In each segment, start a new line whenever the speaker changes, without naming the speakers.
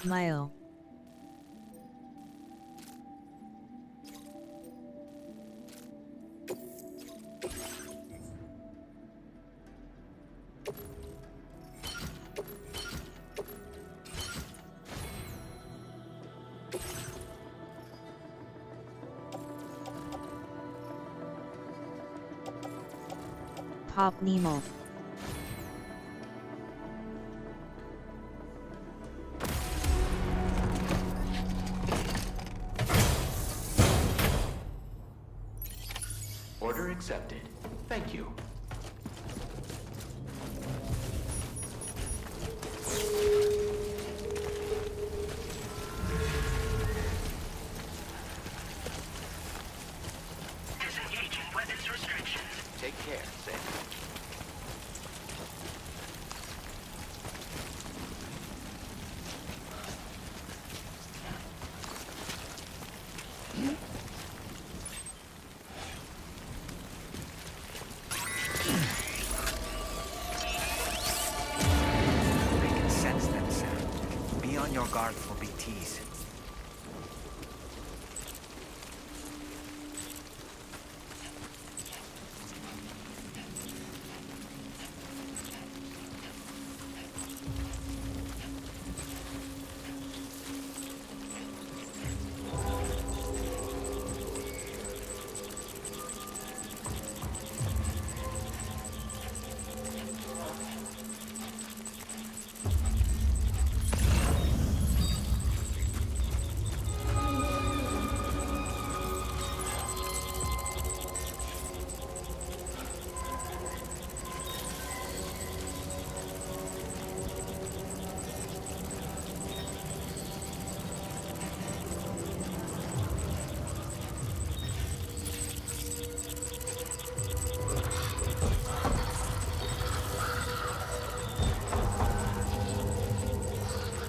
Smile. Pop Nemo.
Order accepted. Thank you.
Disengaging weapons restrictions.
Take care, Sam.
They can sense them, Sam. Be on your guard for BTs.
"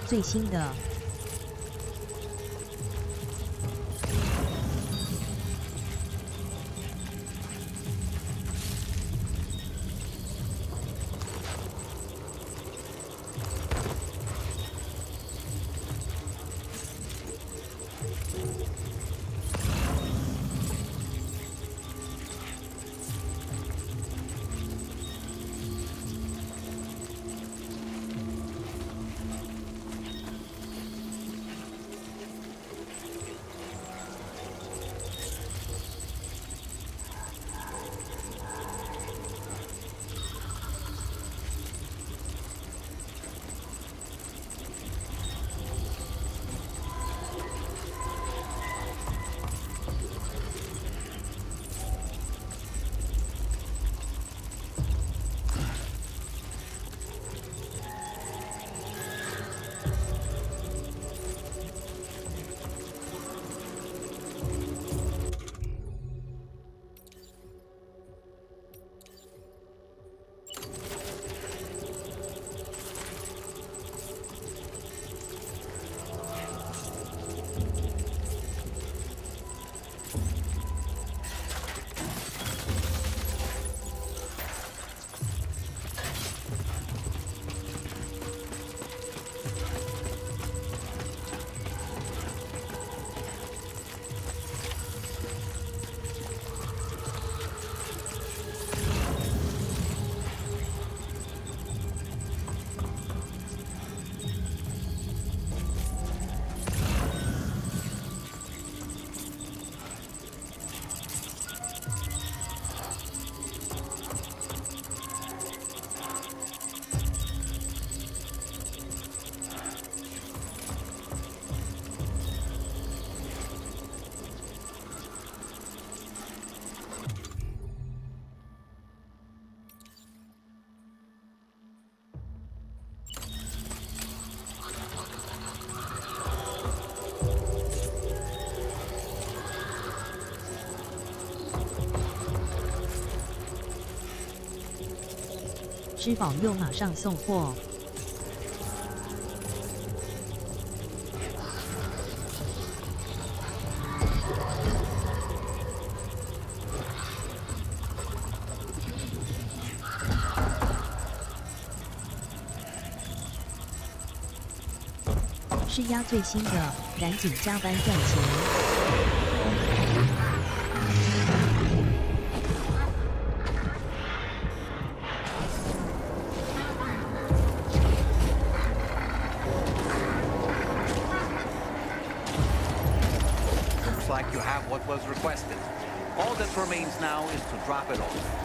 最新的吃饱又马上送货。是压最新的，赶紧加班赚钱。
Looks like you have what was requested. All that remains now is to drop it off.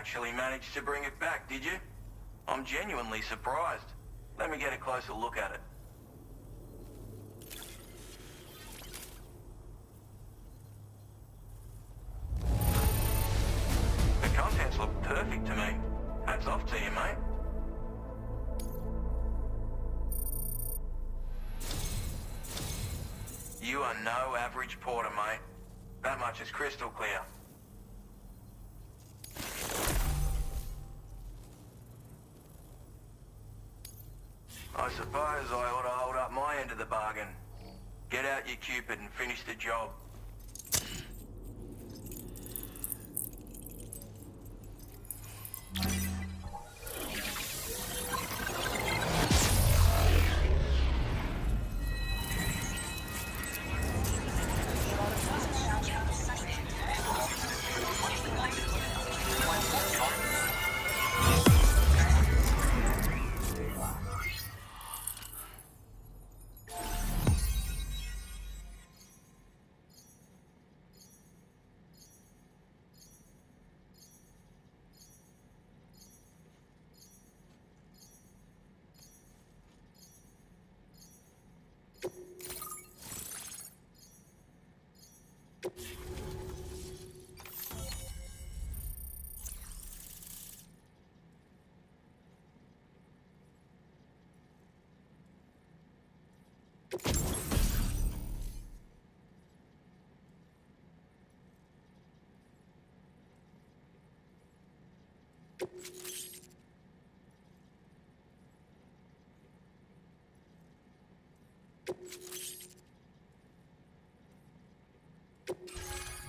actually managed to bring it back, did you? I'm genuinely surprised. Let me get a closer look at it. The contents look perfect to me. Hats off to you, mate. You are no average porter, mate. That much is crystal clear. I suppose I ought to hold up my end of the bargain. Get out your Cupid and finish the job.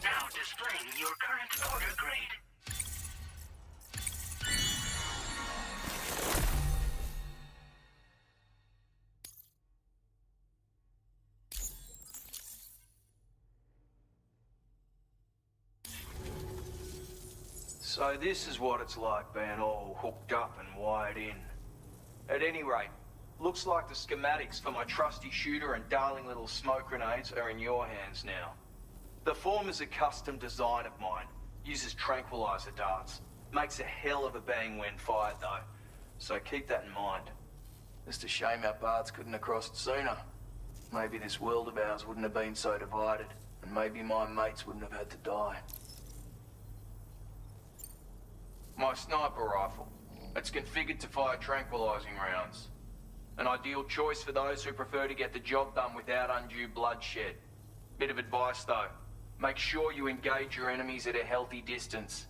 Now displaying your current order grade.
So this is what it's like being all hooked up and wired in. At any rate, looks like the schematics for my trusty shooter and darling little smoke grenades are in your hands now. The form is a custom design of mine. Uses tranquilizer darts. Makes a hell of a bang when fired though. So keep that in mind. Just a shame our paths couldn't have crossed sooner. Maybe this world of ours wouldn't have been so divided. And maybe my mates wouldn't have had to die. My sniper rifle. It's configured to fire tranquilizing rounds. An ideal choice for those who prefer to get the job done without undue bloodshed. Bit of advice though. Make sure you engage your enemies at a healthy distance.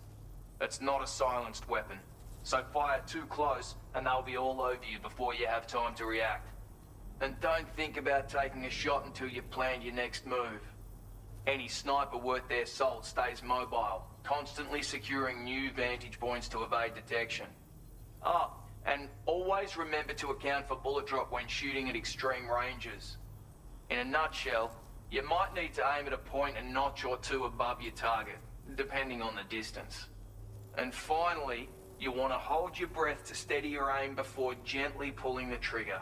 It's not a silenced weapon, so fire too close and they'll be all over you before you have time to react. And don't think about taking a shot until you've planned your next move. Any sniper worth their salt stays mobile, constantly securing new vantage points to evade detection. Ah, and always remember to account for bullet drop when shooting at extreme ranges. In a nutshell, you might need to aim at a point a notch or two above your target, depending on the distance. And finally, you want to hold your breath to steady your aim before gently pulling the trigger.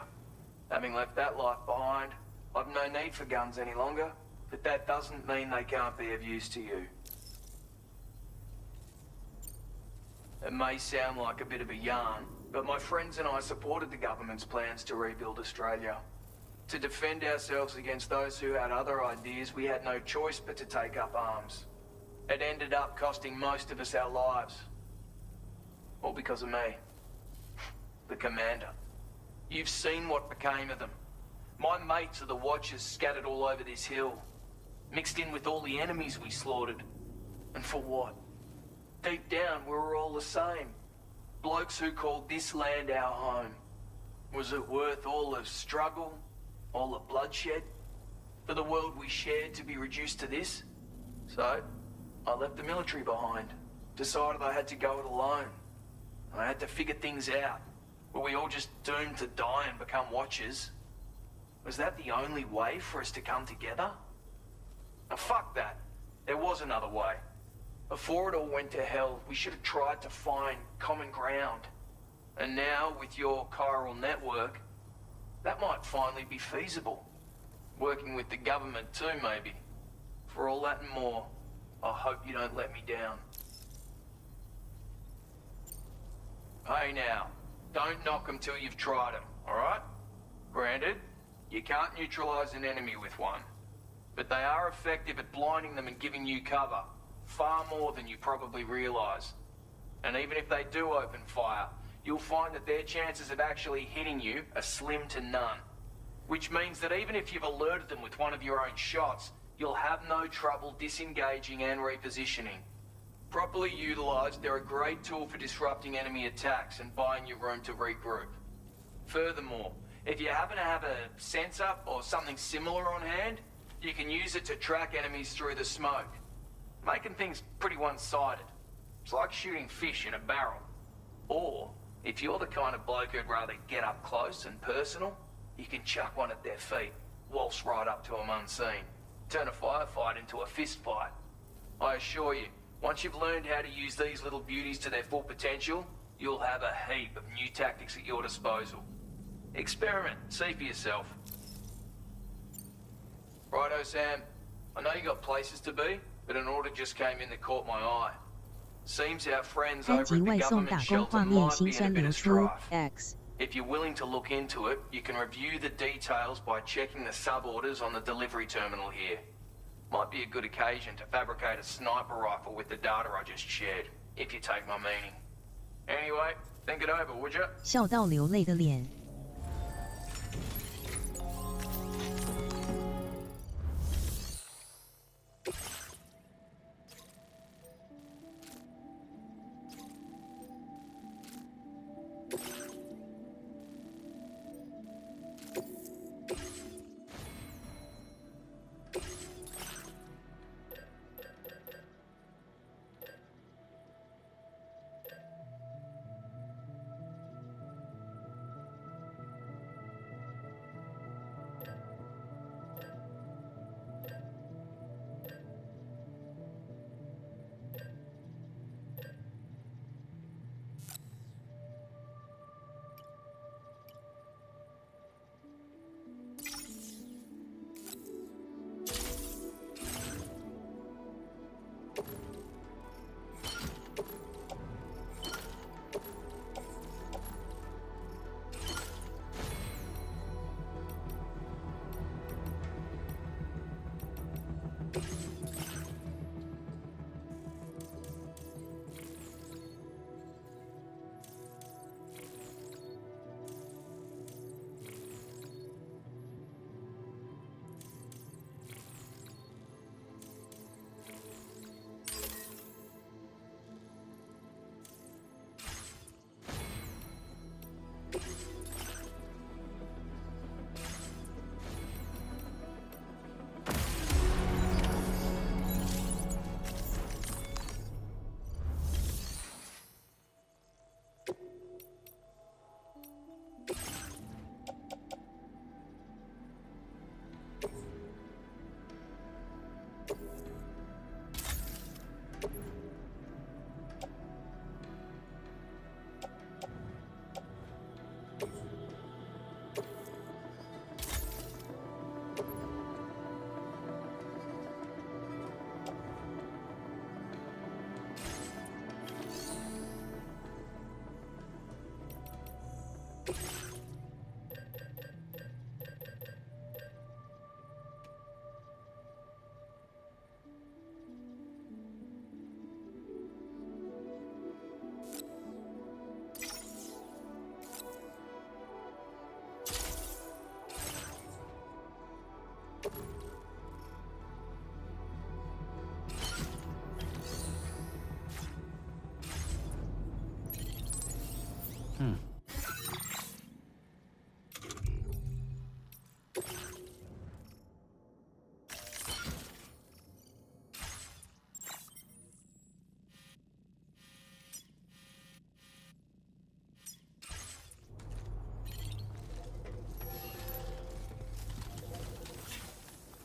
Having left that life behind, I've no need for guns any longer, but that doesn't mean they can't be of use to you. It may sound like a bit of a yarn, but my friends and I supported the government's plans to rebuild Australia. To defend ourselves against those who had other ideas, we had no choice but to take up arms. It ended up costing most of us our lives. All because of me. The commander. You've seen what became of them. My mates are the Watchers scattered all over this hill. Mixed in with all the enemies we slaughtered. And for what? Deep down, we were all the same. Blokes who called this land our home. Was it worth all the struggle? All the bloodshed? For the world we shared to be reduced to this? So, I left the military behind. Decided I had to go it alone. I had to figure things out. Were we all just doomed to die and become Watchers? Was that the only way for us to come together? Now, fuck that. There was another way. Before it all went to hell, we should have tried to find common ground. And now, with your chiral network, that might finally be feasible. Working with the government too, maybe. For all that and more, I hope you don't let me down. Hey now, don't knock them till you've tried them, alright? Granted, you can't neutralize an enemy with one. But they are effective at blinding them and giving you cover. Far more than you probably realize. And even if they do open fire, you'll find that their chances of actually hitting you are slim to none. which means that even if you've alerted them with one of your own shots, you'll have no trouble disengaging and repositioning. Properly utilised, they're a great tool for disrupting enemy attacks and buying you room to regroup. Furthermore, if you happen to have a sensor or something similar on hand, you can use it to track enemies through the smoke, making things pretty one-sided. It's like shooting fish in a barrel. Or, if you're the kind of bloke who'd rather get up close and personal, you can chuck one at their feet, waltz right up to them unseen, turn a firefight into a fist fight. I assure you, once you've learned how to use these little beauties to their full potential, you'll have a heap of new tactics at your disposal. Experiment, see for yourself. Righto, Sam. I know you got places to be, but an order just came in that caught my eye. Seems our friends
埃
over
及
at the
外送
government
打工
shelter
画面
might
辛
be in a
酸
bit
流
of
出
strife.
X。
If you're willing to look into it, you can review the details by checking the sub-orders on the delivery terminal here. Might be a good occasion to fabricate a sniper rifle with the data I just shared, if you take my meaning. Anyway, think it over, would you?
笑到流泪的脸。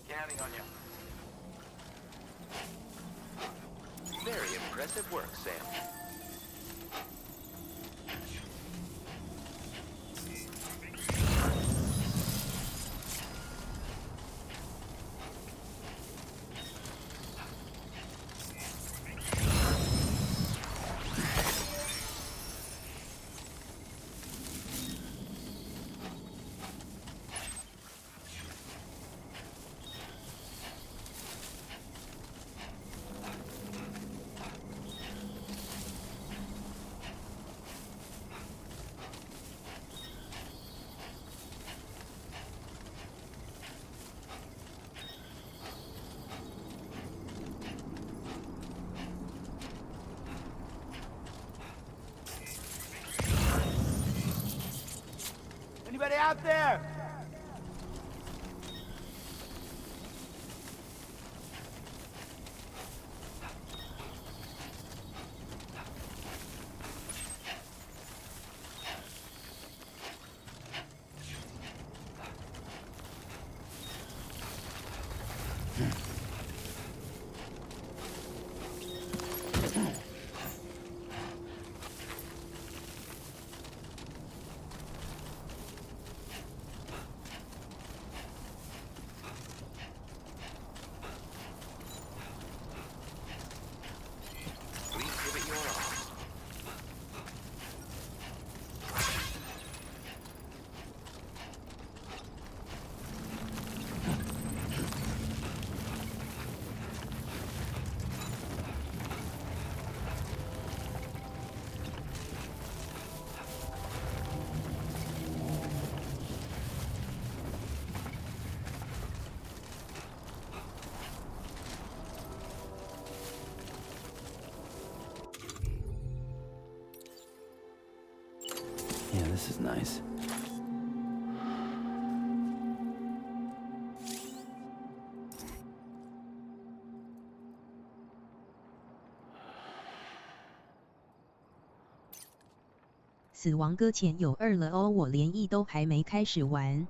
Counting on you.
Very impressive work, Sam.
out there!
Please give it your all.
死亡搁浅有2了哦，我连1都还没开始玩。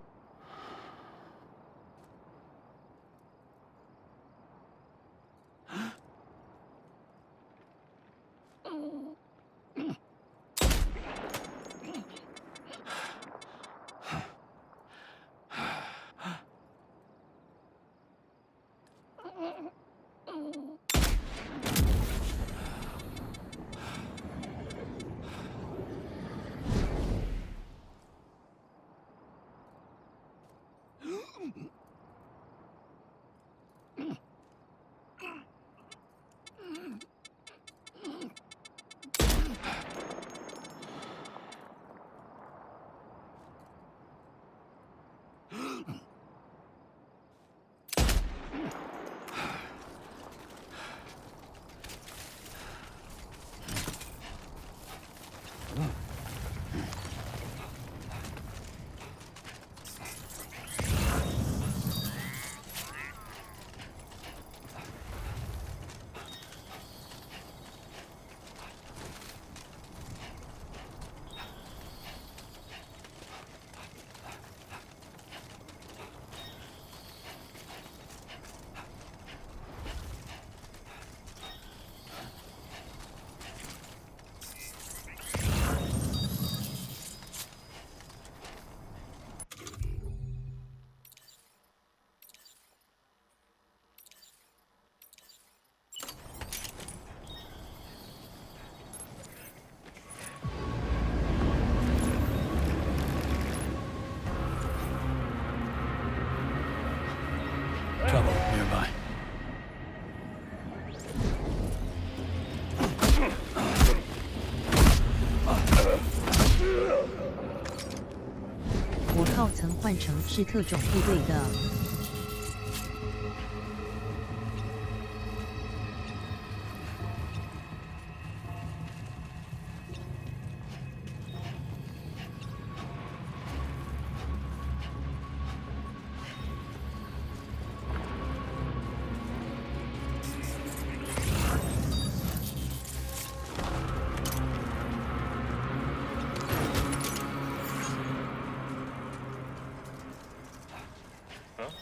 Trouble nearby.
我靠，曾换成是特种部队的。
Huh?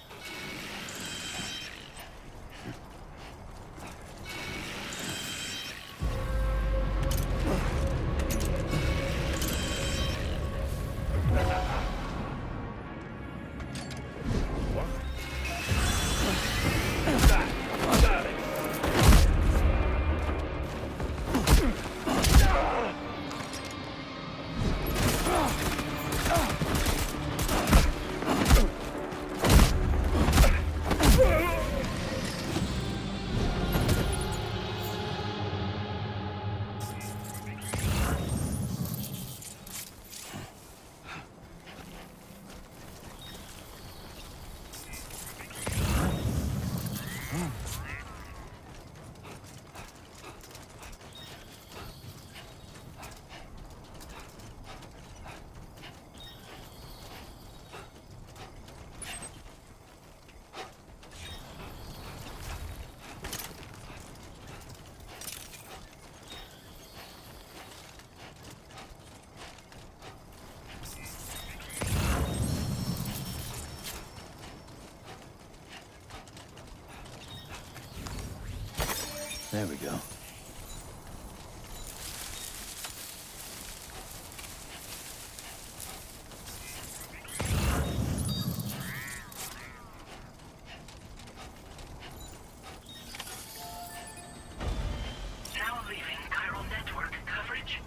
There we go.
Now leaving chiral network coverage.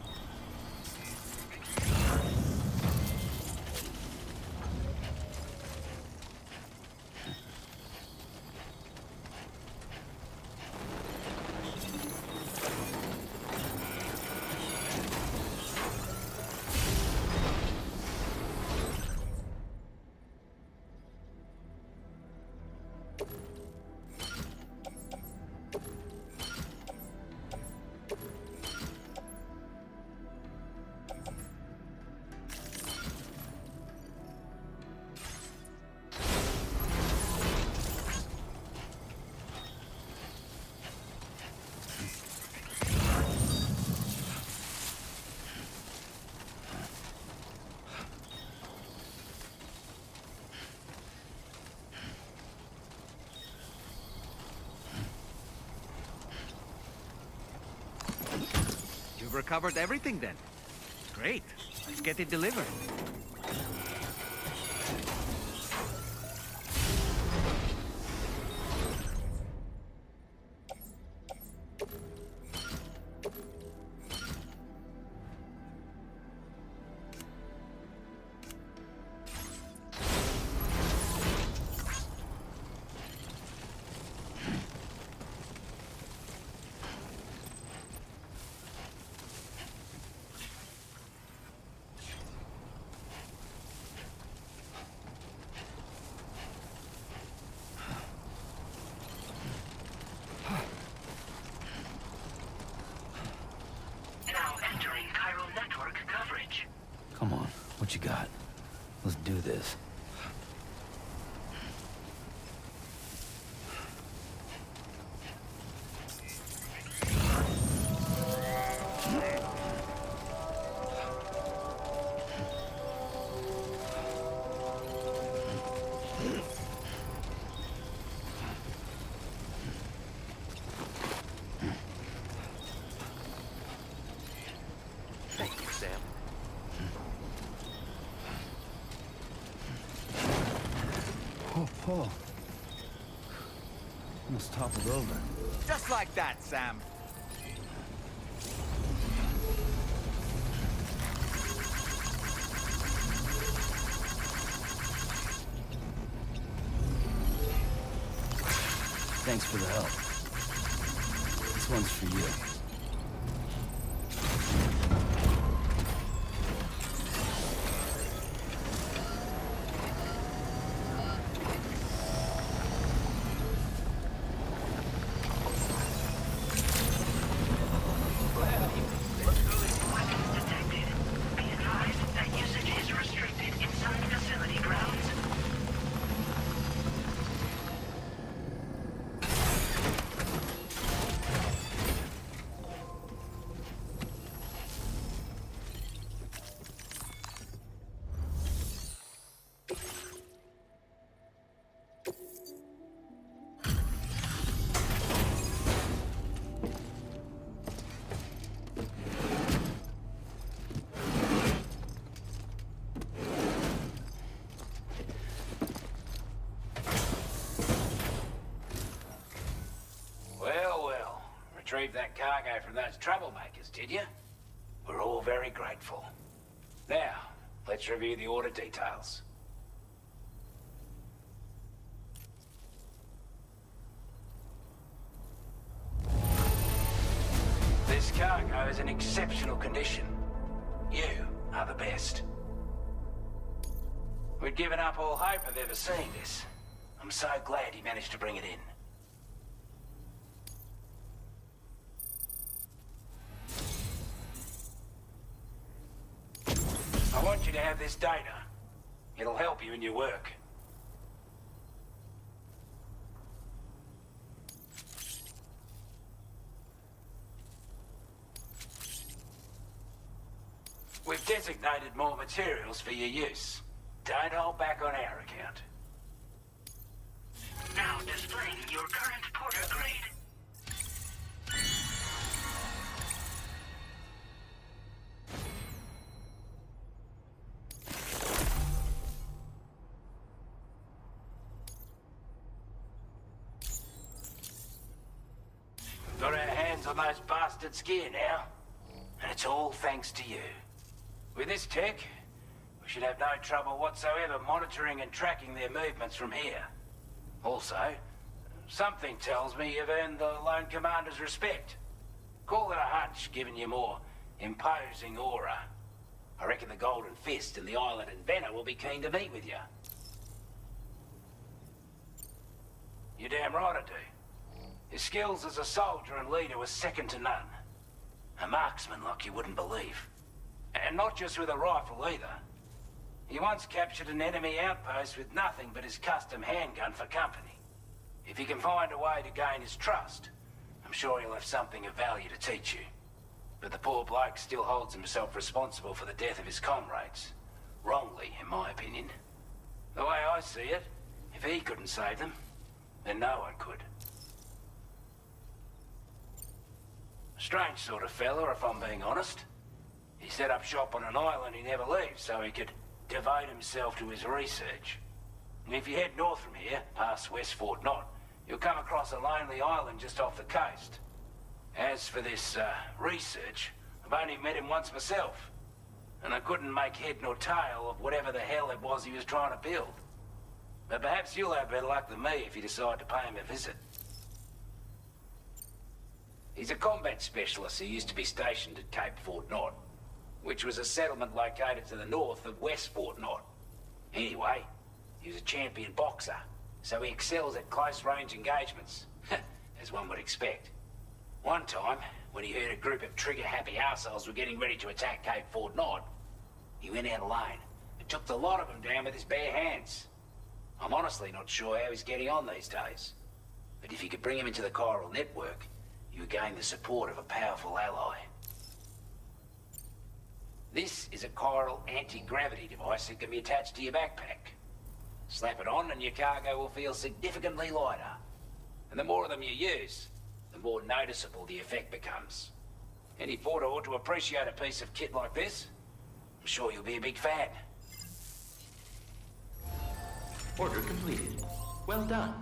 You've recovered everything then. Great. Let's get it delivered.
Now entering chiral network coverage.
Come on, what you got? Let's do this.
Thank you, Sam.
Oh, Paul. Almost toppled over.
Just like that, Sam.
Thanks for the help. This one's for you.
Weapons detected. Be advised that usage is restricted inside facility grounds.
Well, well. Retrieved that cargo from those troublemakers, did you? We're all very grateful. Now, let's review the order details. This cargo is in exceptional condition. You are the best. We'd given up all hope of ever seeing this. I'm so glad he managed to bring it in. I want you to have this data. It'll help you in your work. We've designated more materials for your use. Don't hold back on our account.
Now displaying your current porter grade.
Got our hands on those bastards' gear now. And it's all thanks to you. With this tech, we should have no trouble whatsoever monitoring and tracking their movements from here. Also, something tells me you've earned the Lone Commander's respect. Call it a hunch, given your more imposing aura. I reckon the Golden Fist and the Island Inventor will be keen to meet with you. You're damn right I do. His skills as a soldier and leader were second to none. A marksman like you wouldn't believe. And not just with a rifle either. He once captured an enemy outpost with nothing but his custom handgun for company. If you can find a way to gain his trust, I'm sure he'll have something of value to teach you. But the poor bloke still holds himself responsible for the death of his comrades. Wrongly, in my opinion. The way I see it, if he couldn't save them, then no one could. Strange sort of fella, if I'm being honest. He set up shop on an island he never leaves so he could devote himself to his research. And if you head north from here, past West Fort Knot, you'll come across a lonely island just off the coast. As for this, research, I've only met him once myself. And I couldn't make head nor tail of whatever the hell it was he was trying to build. But perhaps you'll have better luck than me if you decide to pay him a visit. He's a combat specialist who used to be stationed at Cape Fort Knot, which was a settlement located to the north of West Fort Knot. Anyway, he was a champion boxer, so he excels at close-range engagements, as one would expect. One time, when he heard a group of trigger-happy arseholes were getting ready to attack Cape Fort Knot, he went out alone and took the lot of them down with his bare hands. I'm honestly not sure how he's getting on these days. But if you could bring him into the chiral network, you would gain the support of a powerful ally. This is a chiral anti-gravity device that can be attached to your backpack. Slap it on and your cargo will feel significantly lighter. And the more of them you use, the more noticeable the effect becomes. Any porter ought to appreciate a piece of kit like this. I'm sure you'll be a big fan.
Order completed. Well done.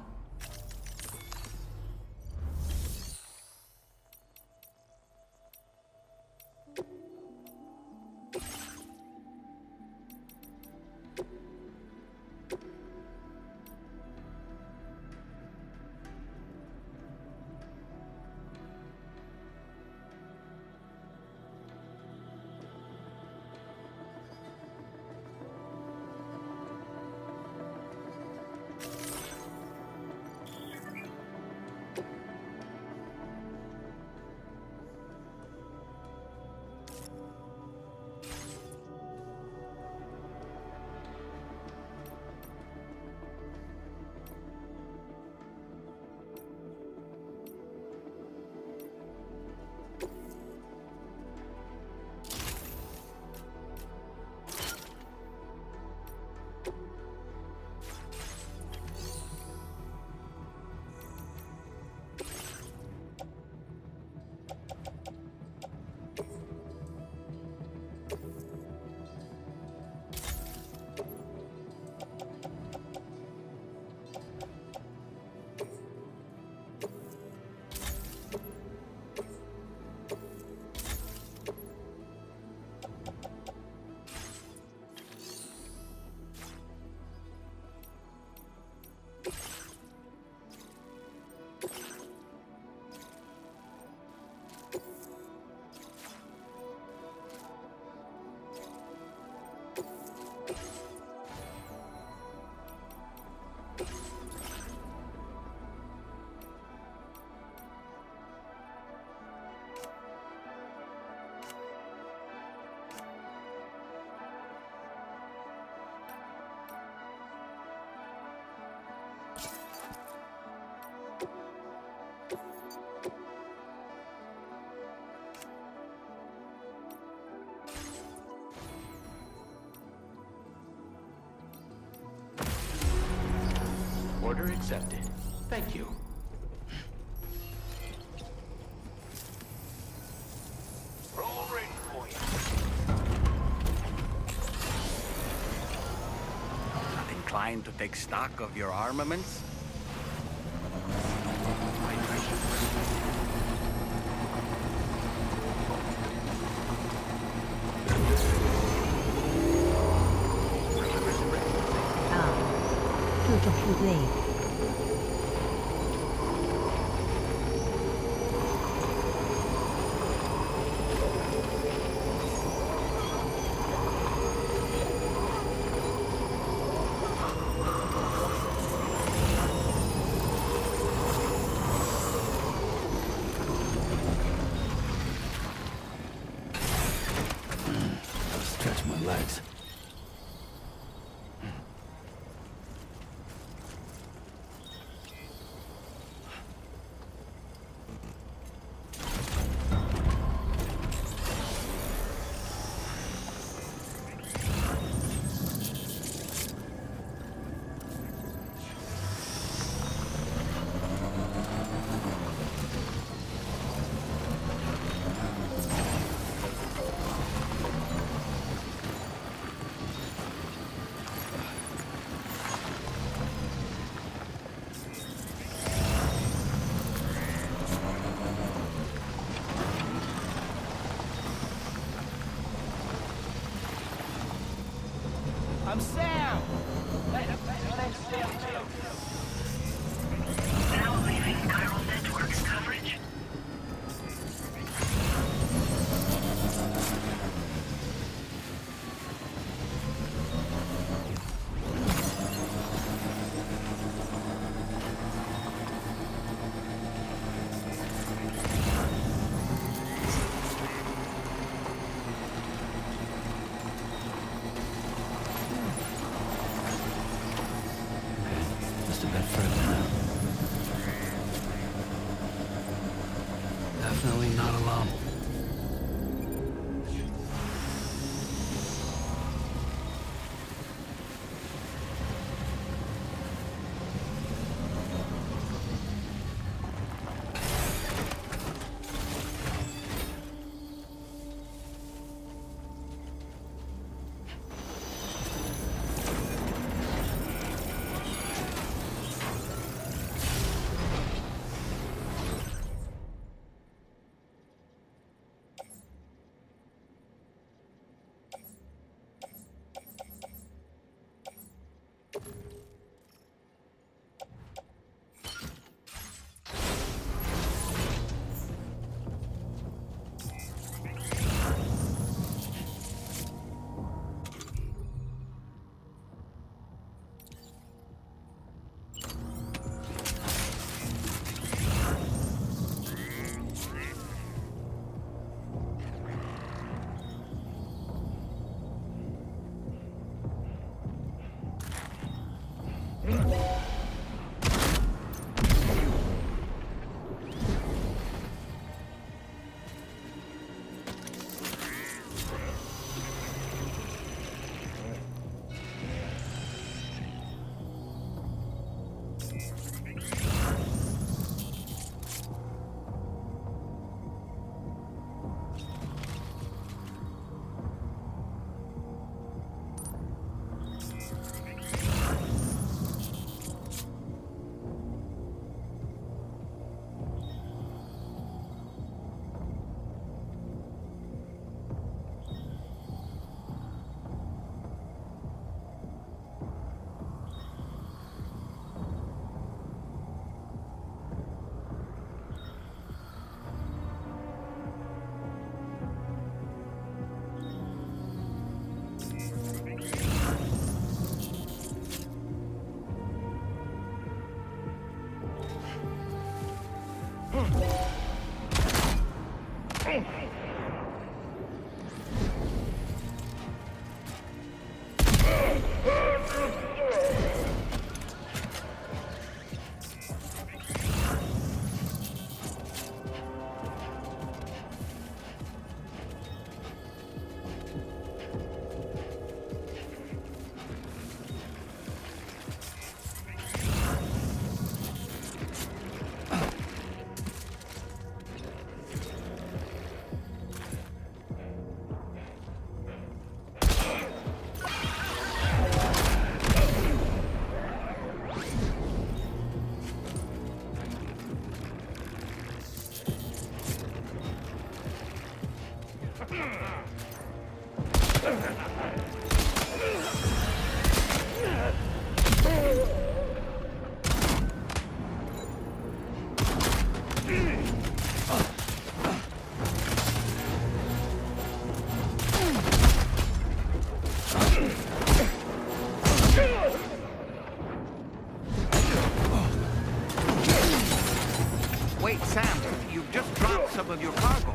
Order accepted. Thank you.
We're all ready for you.
Not inclined to take stock of your armaments?
累。
Stretch my legs.
I'm Sam! Now leaving Chiral Networks coverage.
Just a bit further now. Definitely not alone.
Wait, Sam, you've just dropped some of your cargo.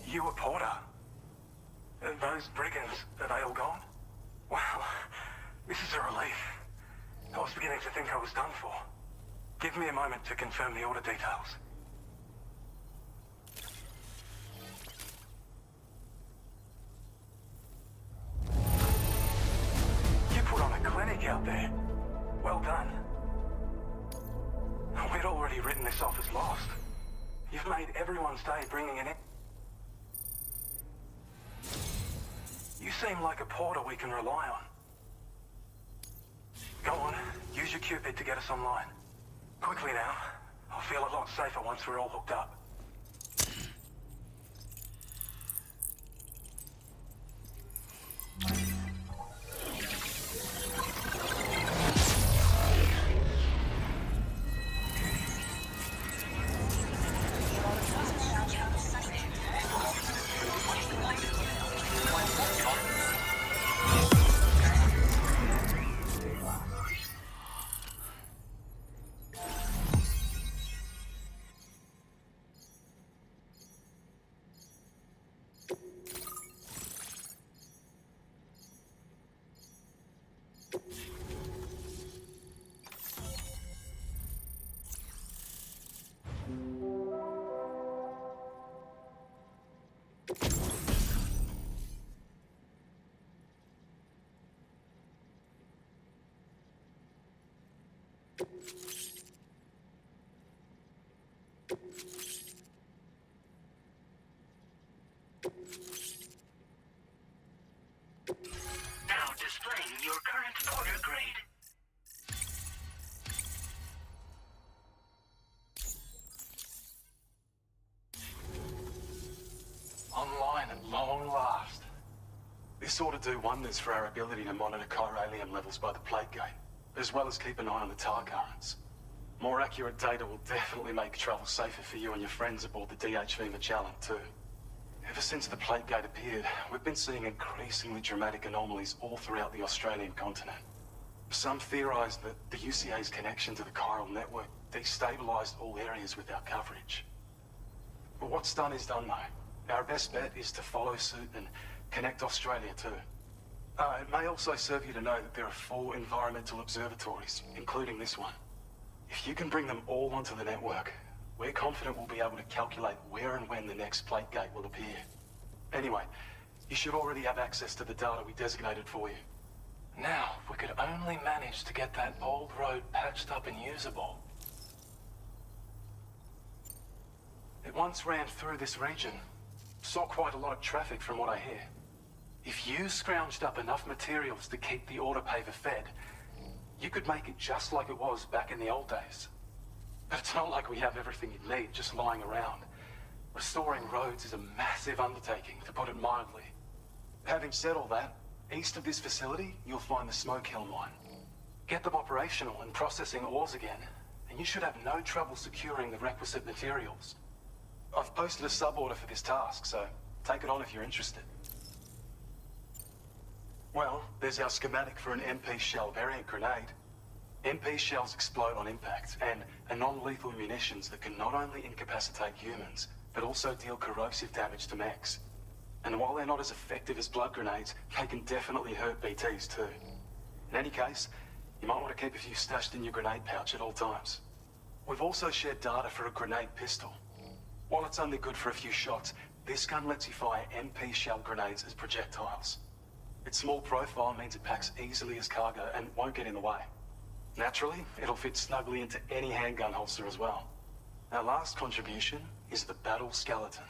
You a porter? Those brigands, are they all gone? Well, this is a relief. I was beginning to think I was done for. Give me a moment to confirm the order details. You put on a clinic out there. Well done. We'd already written this off as lost. You've made everyone's day bringing it in. You seem like a porter we can rely on. Go on, use your Cupid to get us online. Quickly now. I'll feel a lot safer once we're all hooked up.
Now displaying your current porter grade.
Online at long last. This ought to do wonders for our ability to monitor chiralium levels by the plague gate, as well as keep an eye on the tar currents. More accurate data will definitely make travel safer for you and your friends aboard the DHV Magellan too. Ever since the Plague Gate appeared, we've been seeing increasingly dramatic anomalies all throughout the Australian continent. Some theorise that the UCA's connection to the chiral network destabilised all areas with our coverage. But what's done is done, though. Our best bet is to follow suit and connect Australia too. It may also serve you to know that there are 4 environmental observatories, including this one. If you can bring them all onto the network, we're confident we'll be able to calculate where and when the next Plague Gate will appear. Anyway, you should already have access to the data we designated for you.
Now, if we could only manage to get that old road patched up and usable. It once ran through this region. Saw quite a lot of traffic from what I hear. If you scrounged up enough materials to keep the autopaver fed, you could make it just like it was back in the old days. But it's not like we have everything you need just lying around. Restoring roads is a massive undertaking, to put it mildly. Having said all that, east of this facility, you'll find the Smoke Hill mine. Get them operational and processing ores again, and you should have no trouble securing the requisite materials. I've posted a sub-order for this task, so take it on if you're interested. Well, there's our schematic for an MP shell variant grenade. MP shells explode on impact, and are non-lethal munitions that can not only incapacitate humans, but also deal corrosive damage to mechs. And while they're not as effective as blood grenades, they can definitely hurt BTs too. In any case, you might want to keep a few stashed in your grenade pouch at all times. We've also shared data for a grenade pistol. While it's only good for a few shots, this gun lets you fire MP shell grenades as projectiles. Its small profile means it packs easily as cargo and won't get in the way. Naturally, it'll fit snugly into any handgun holster as well. Our last contribution is the Battle Skeleton.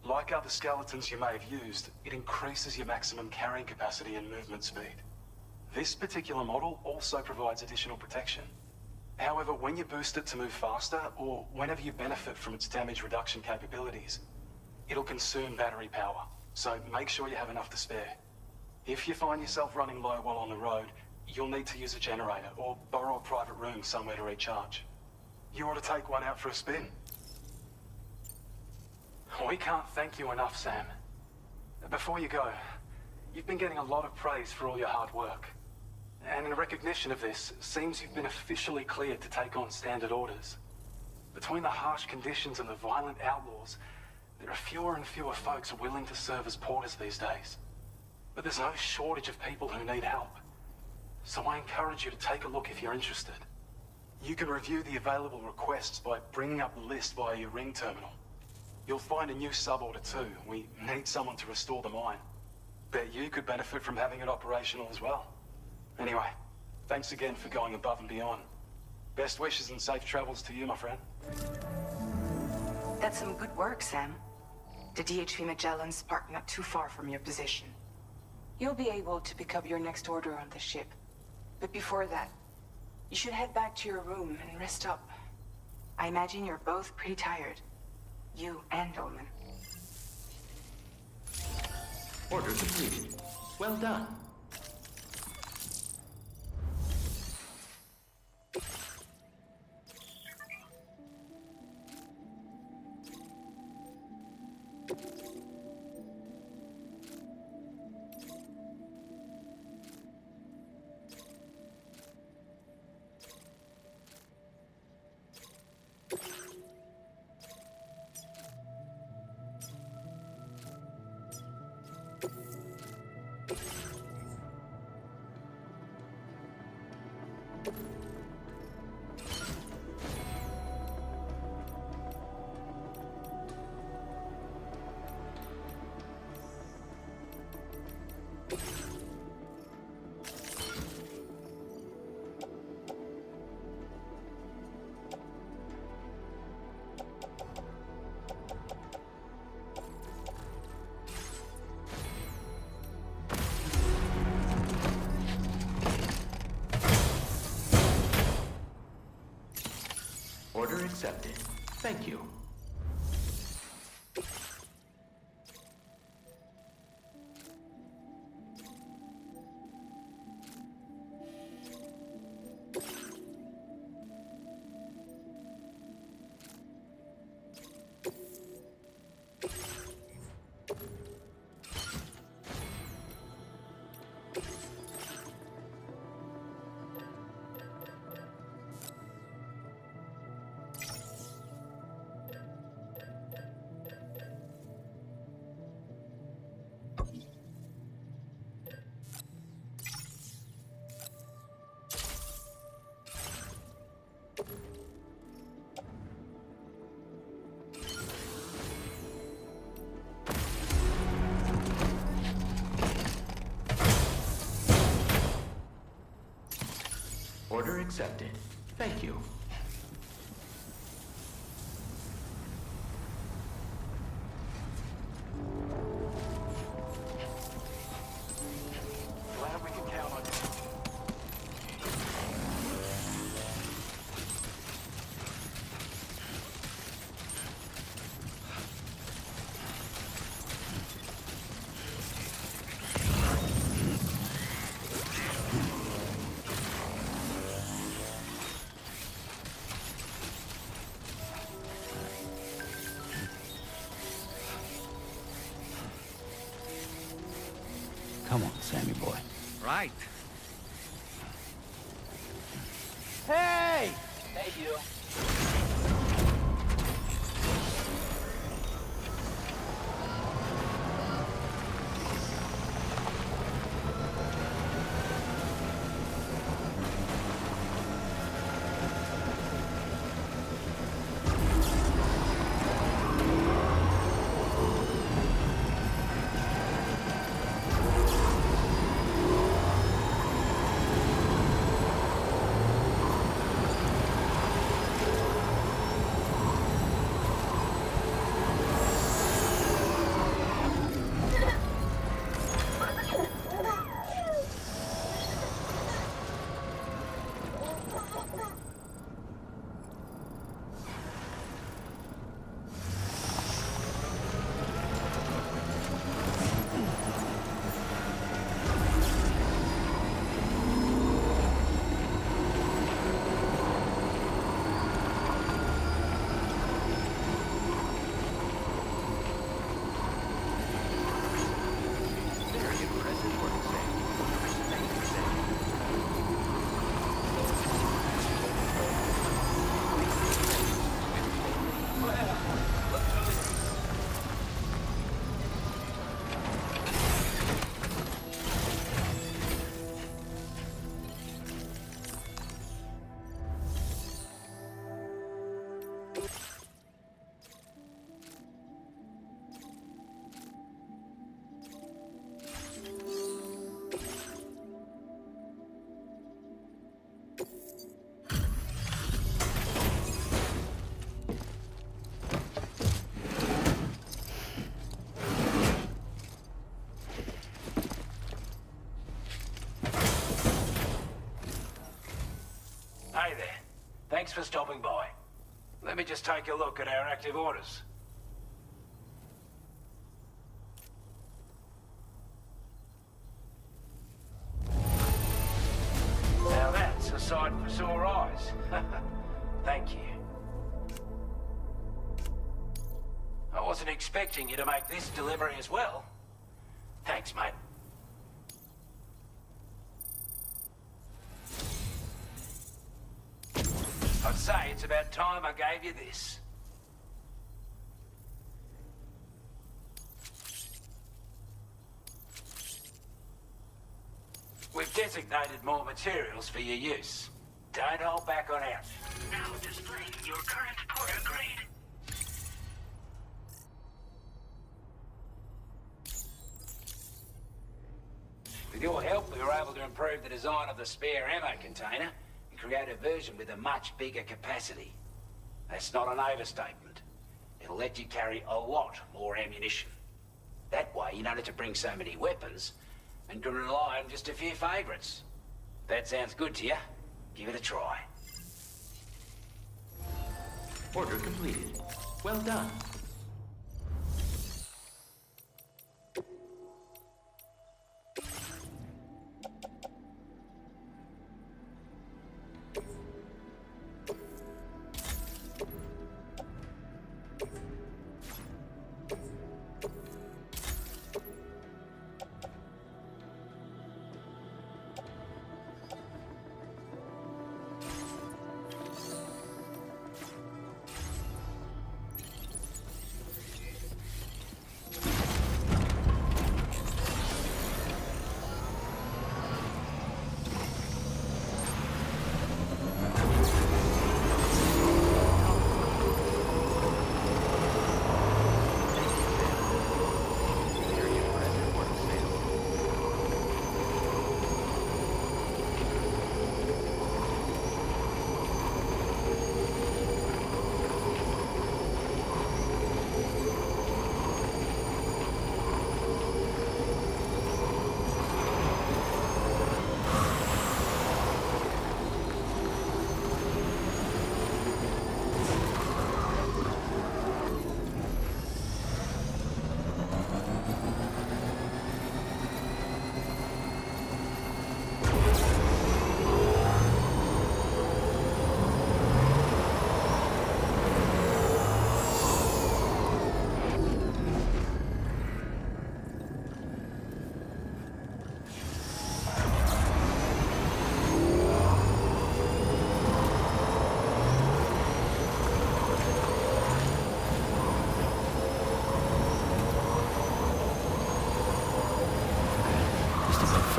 Like other skeletons you may have used, it increases your maximum carrying capacity and movement speed. This particular model also provides additional protection. However, when you boost it to move faster, or whenever you benefit from its damage reduction capabilities, it'll consume battery power, so make sure you have enough to spare. If you find yourself running low while on the road, you'll need to use a generator or borrow a private room somewhere to recharge. You ought to take one out for a spin. We can't thank you enough, Sam. Before you go, you've been getting a lot of praise for all your hard work. And in recognition of this, it seems you've been officially cleared to take on standard orders. Between the harsh conditions and the violent outlaws, there are fewer and fewer folks willing to serve as porters these days. But there's no shortage of people who need help. So I encourage you to take a look if you're interested. You can review the available requests by bringing up the list via your ring terminal. You'll find a new sub-order too. We need someone to restore the mine. Bet you could benefit from having it operational as well. Anyway, thanks again for going above and beyond. Best wishes and safe travels to you, my friend.
That's some good work, Sam. The DHV Magellan's parked not too far from your position. You'll be able to pick up your next order on the ship. But before that, you should head back to your room and rest up. I imagine you're both pretty tired. You and Dolman.
Order completed. Well done. Order accepted. Thank you. Order accepted. Thank you.
Glad we can count on you.
Come on, Sammy boy.
Right.
Hey! Thank you.
Very impressive work, Sam. Thank you, Sam.
Hey there. Thanks for stopping by. Let me just take a look at our active orders. Now that's a sight for sore eyes. Thank you. I wasn't expecting you to make this delivery as well. Thanks, mate. I'd say it's about time I gave you this. We've designated more materials for your use. Don't hold back on out.
Now displaying your current porter grade.
With your help, we were able to improve the design of the spare ammo container and create a version with a much bigger capacity. That's not an overstatement. It'll let you carry a lot more ammunition. That way, you don't have to bring so many weapons and can rely on just a few favorites. That sounds good to you? Give it a try.
Order completed. Well done.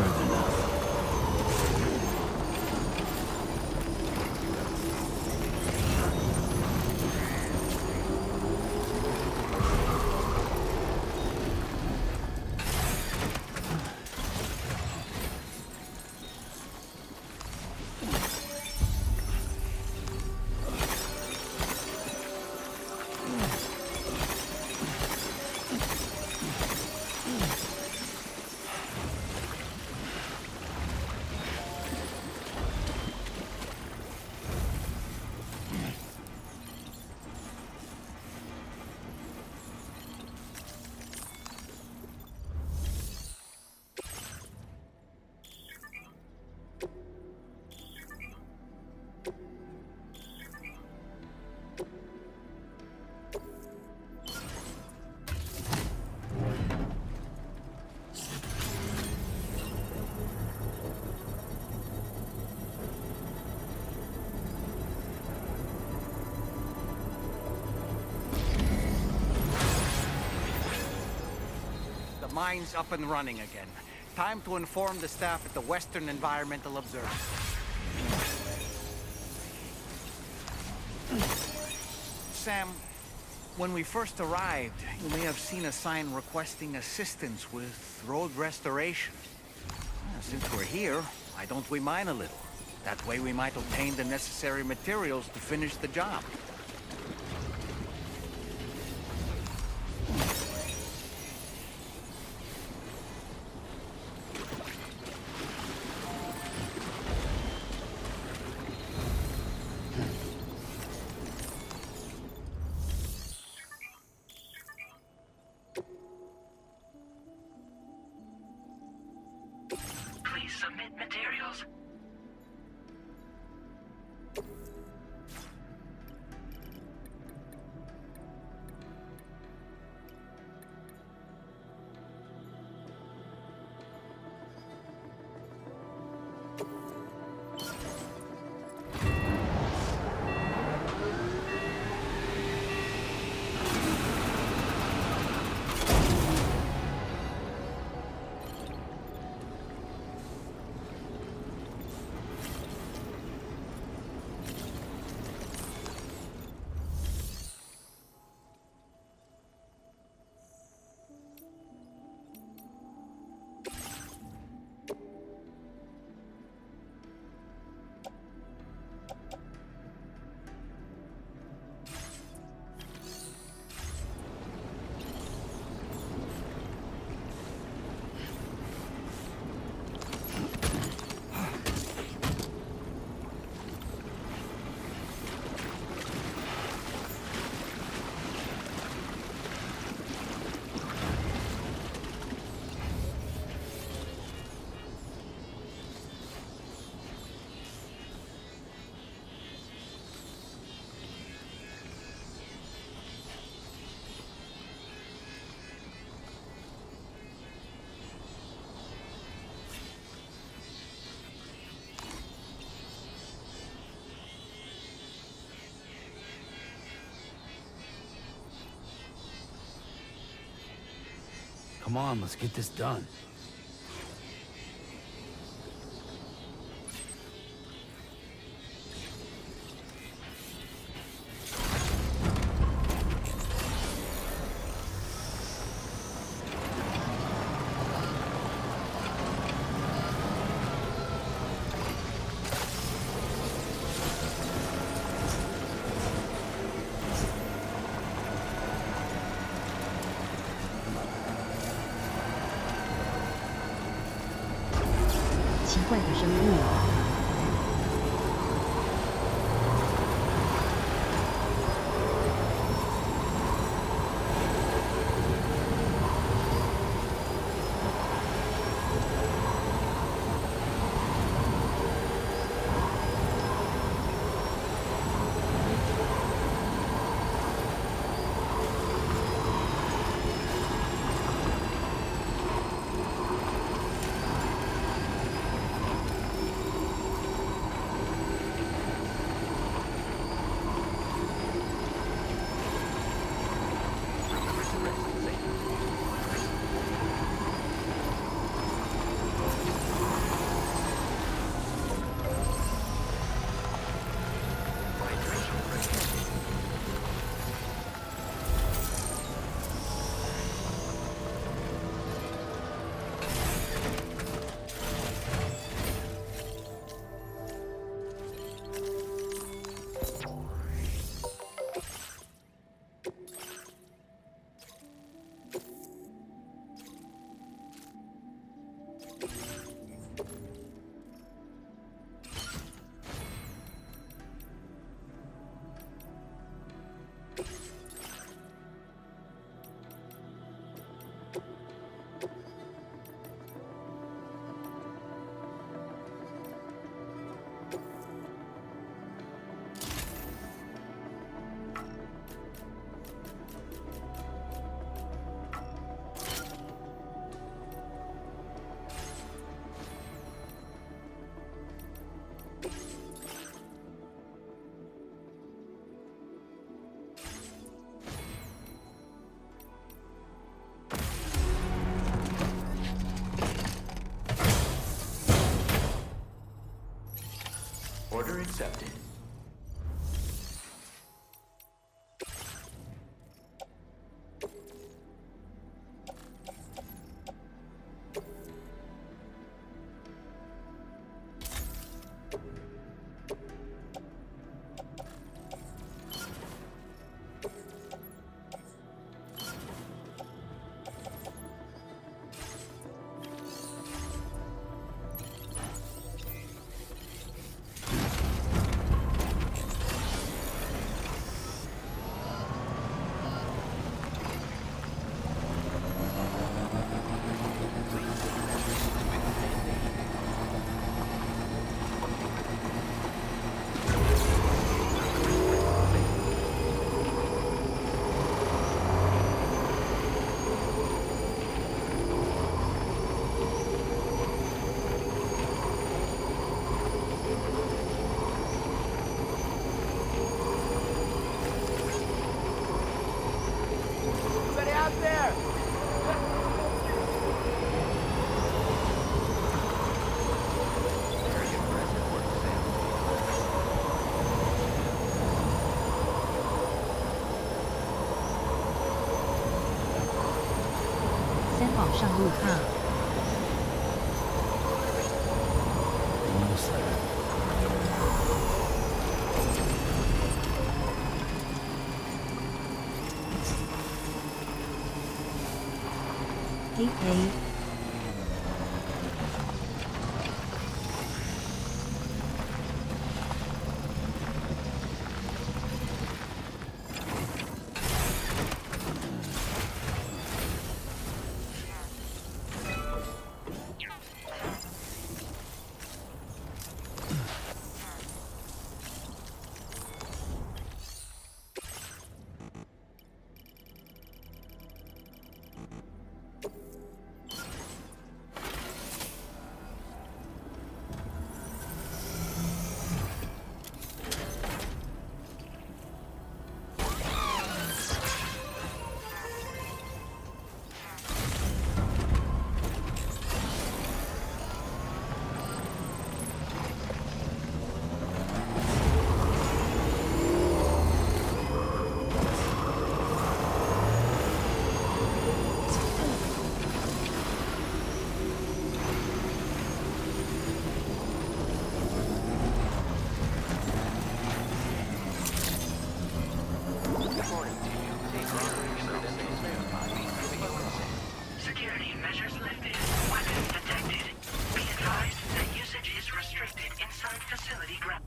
further enough.
The mine's up and running again. Time to inform the staff at the Western Environmental Observatory. Sam, when we first arrived, you may have seen a sign requesting assistance with road restoration. Since we're here, why don't we mine a little? That way we might obtain the necessary materials to finish the job.
Please submit materials.
Come on, let's get this done.
怪的生物。
Order accepted. Very impressive work, Sam.
三宝上路哈。嘿嘿。
Security measures lifted. Weapons detected. Be advised that usage is restricted inside facility ground.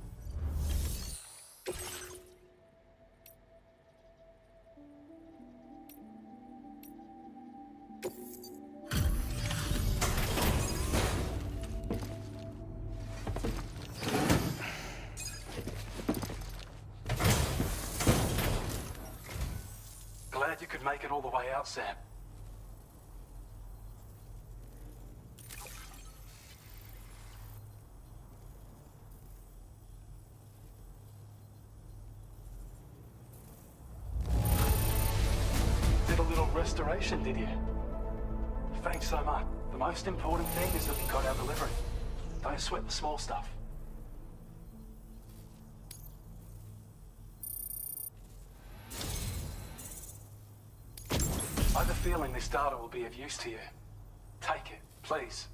Glad you could make it all the way out, Sam. Did a little restoration, did you? Thanks so much. The most important thing is that we got our delivery. Don't sweat the small stuff. I have a feeling this data will be of use to you. Take it, please.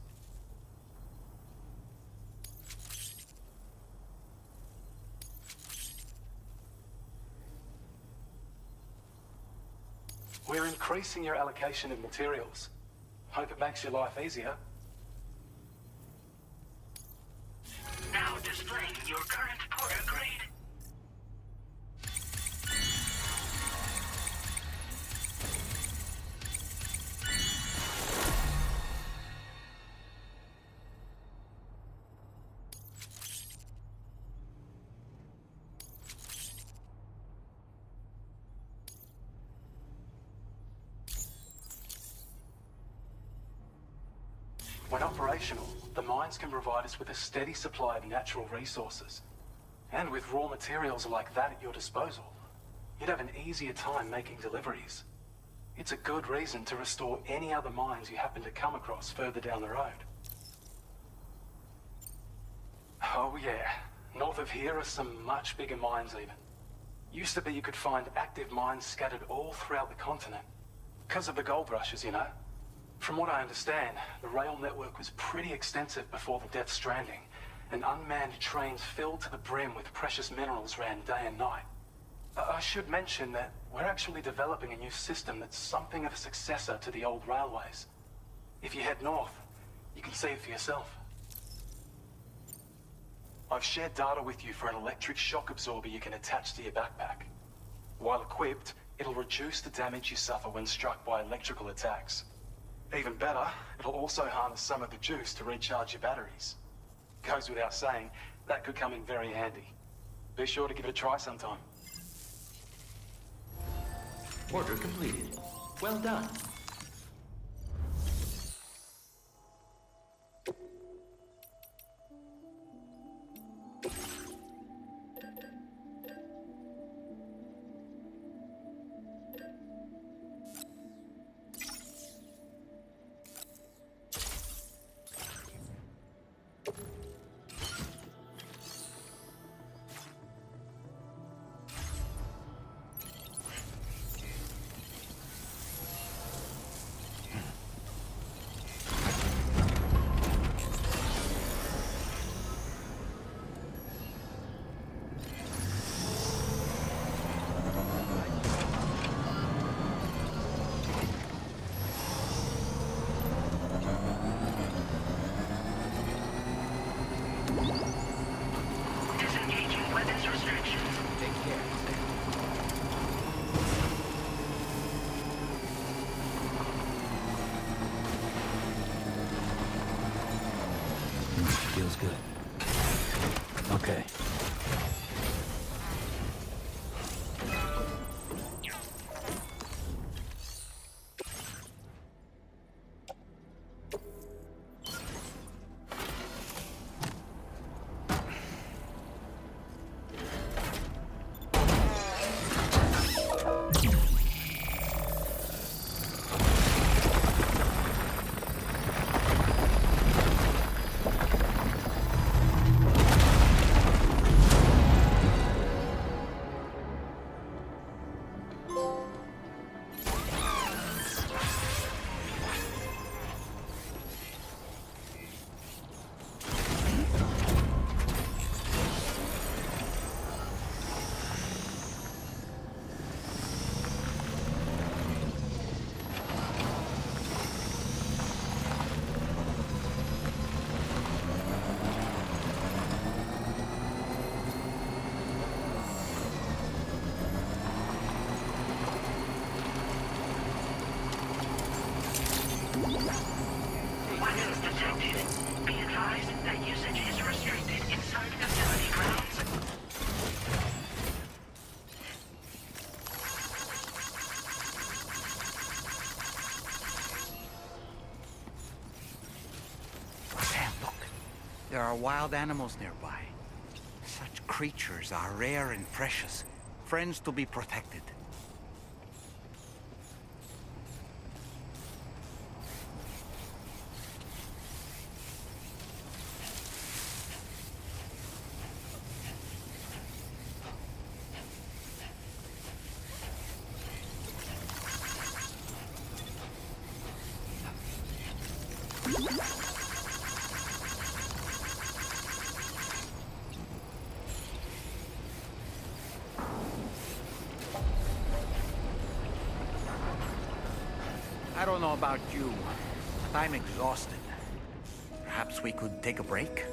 We're increasing your allocation of materials. Hope it makes your life easier.
your current porter grade.
When operational, the mines can provide us with a steady supply of natural resources. And with raw materials like that at your disposal, you'd have an easier time making deliveries. It's a good reason to restore any other mines you happen to come across further down the road. Oh yeah, north of here are some much bigger mines even. Used to be you could find active mines scattered all throughout the continent. Because of the gold rushes, you know. From what I understand, the rail network was pretty extensive before the Death Stranding, and unmanned trains filled to the brim with precious minerals ran day and night. I should mention that we're actually developing a new system that's something of a successor to the old railways. If you head north, you can see it for yourself. I've shared data with you for an electric shock absorber you can attach to your backpack. While equipped, it'll reduce the damage you suffer when struck by electrical attacks. Even better, it'll also harness some of the juice to recharge your batteries. Goes without saying, that could come in very handy. Be sure to give it a try sometime.
Order completed. Well done.
Disengaging weapons restrictions.
Take care.
Feels good. Okay.
Weapons detected. Be advised that usage is restricted inside facility grounds.
Sam, look. There are wild animals nearby. Such creatures are rare and precious. Friends to be protected. I don't know about you, but I'm exhausted. Perhaps we could take a break?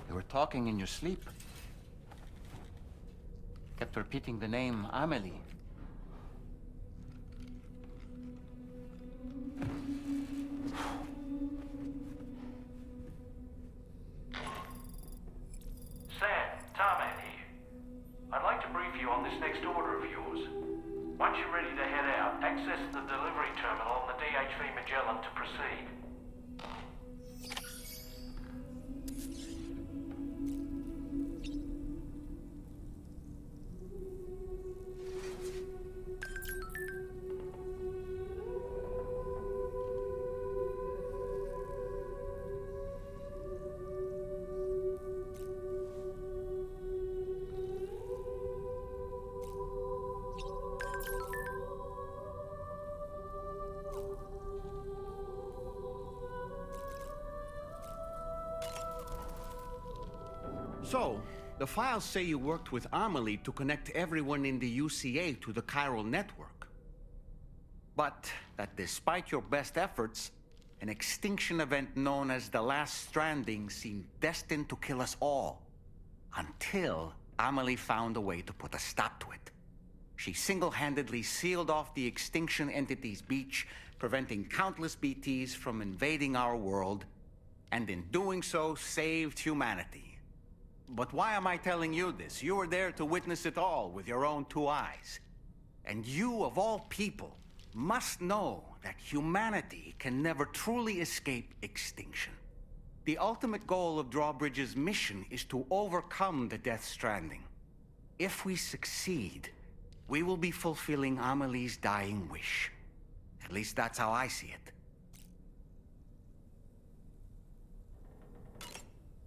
You were talking in your sleep. Kept repeating the name Amelie.
Sam, Tarman here. I'd like to brief you on this next order of yours. Once you're ready to head out, access the delivery terminal on the DHV Magellan to proceed.
So, the files say you worked with Amelie to connect everyone in the UCA to the chiral network. But that despite your best efforts, an extinction event known as the Last Stranding seemed destined to kill us all. Until Amelie found a way to put a stop to it. She single-handedly sealed off the extinction entity's beach, preventing countless BTs from invading our world, and in doing so, saved humanity. But why am I telling you this? You were there to witness it all with your own 2 eyes. And you, of all people, must know that humanity can never truly escape extinction. The ultimate goal of Drawbridge's mission is to overcome the Death Stranding. If we succeed, we will be fulfilling Amelie's dying wish. At least that's how I see it.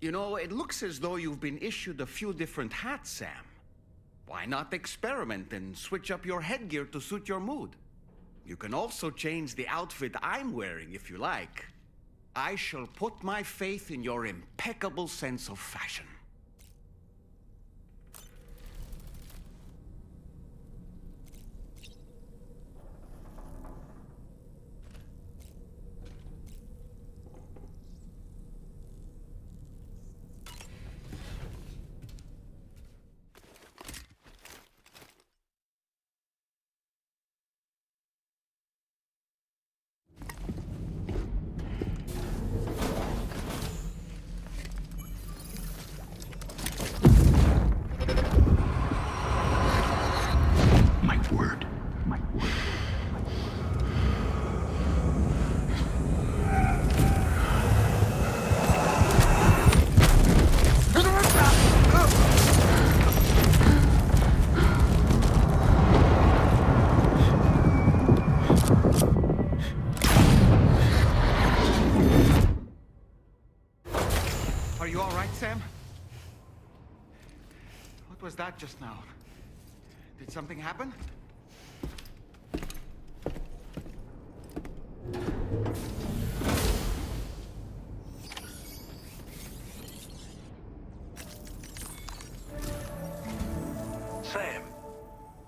You know, it looks as though you've been issued a few different hats, Sam. Why not experiment and switch up your headgear to suit your mood? You can also change the outfit I'm wearing if you like. I shall put my faith in your impeccable sense of fashion. Are you all right, Sam? What was that just now? Did something happen?
Sam,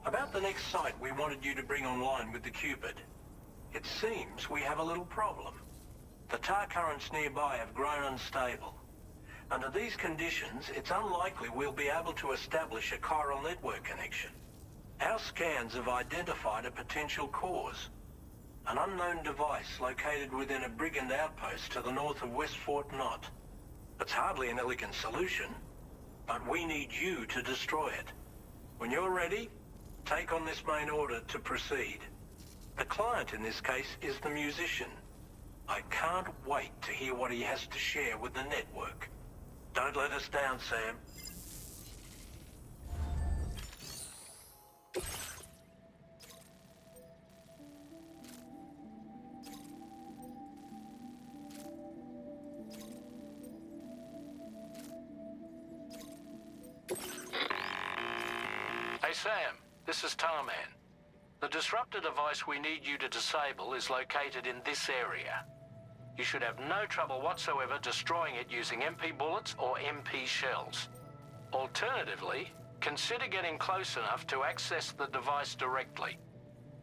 about the next site we wanted you to bring online with the Cupid. It seems we have a little problem. The tar currents nearby have grown unstable. Under these conditions, it's unlikely we'll be able to establish a chiral network connection. Our scans have identified a potential cause. An unknown device located within a brigand outpost to the north of West Fort Knot. It's hardly an elegant solution, but we need you to destroy it. When you're ready, take on this main order to proceed. The client in this case is the musician. I can't wait to hear what he has to share with the network. Don't let us down, Sam. Hey, Sam. This is Tarman. The disruptor device we need you to disable is located in this area. You should have no trouble whatsoever destroying it using MP bullets or MP shells. Alternatively, consider getting close enough to access the device directly.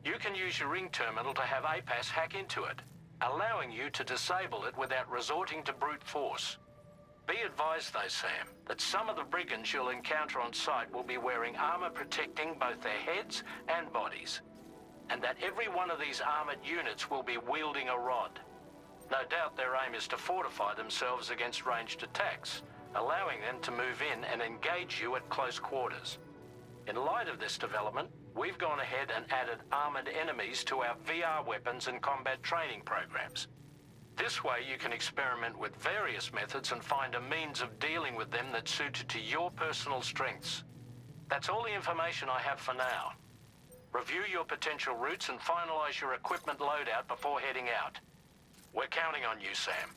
You can use your ring terminal to have APAS hack into it, allowing you to disable it without resorting to brute force.
Be advised though, Sam, that some of the brigands you'll encounter on site will be wearing armor protecting both their heads and bodies, and that every one of these armored units will be wielding a rod. No doubt their aim is to fortify themselves against ranged attacks, allowing them to move in and engage you at close quarters. In light of this development, we've gone ahead and added armored enemies to our VR weapons and combat training programs. This way you can experiment with various methods and find a means of dealing with them that's suited to your personal strengths. That's all the information I have for now. Review your potential routes and finalize your equipment loadout before heading out. We're counting on you, Sam.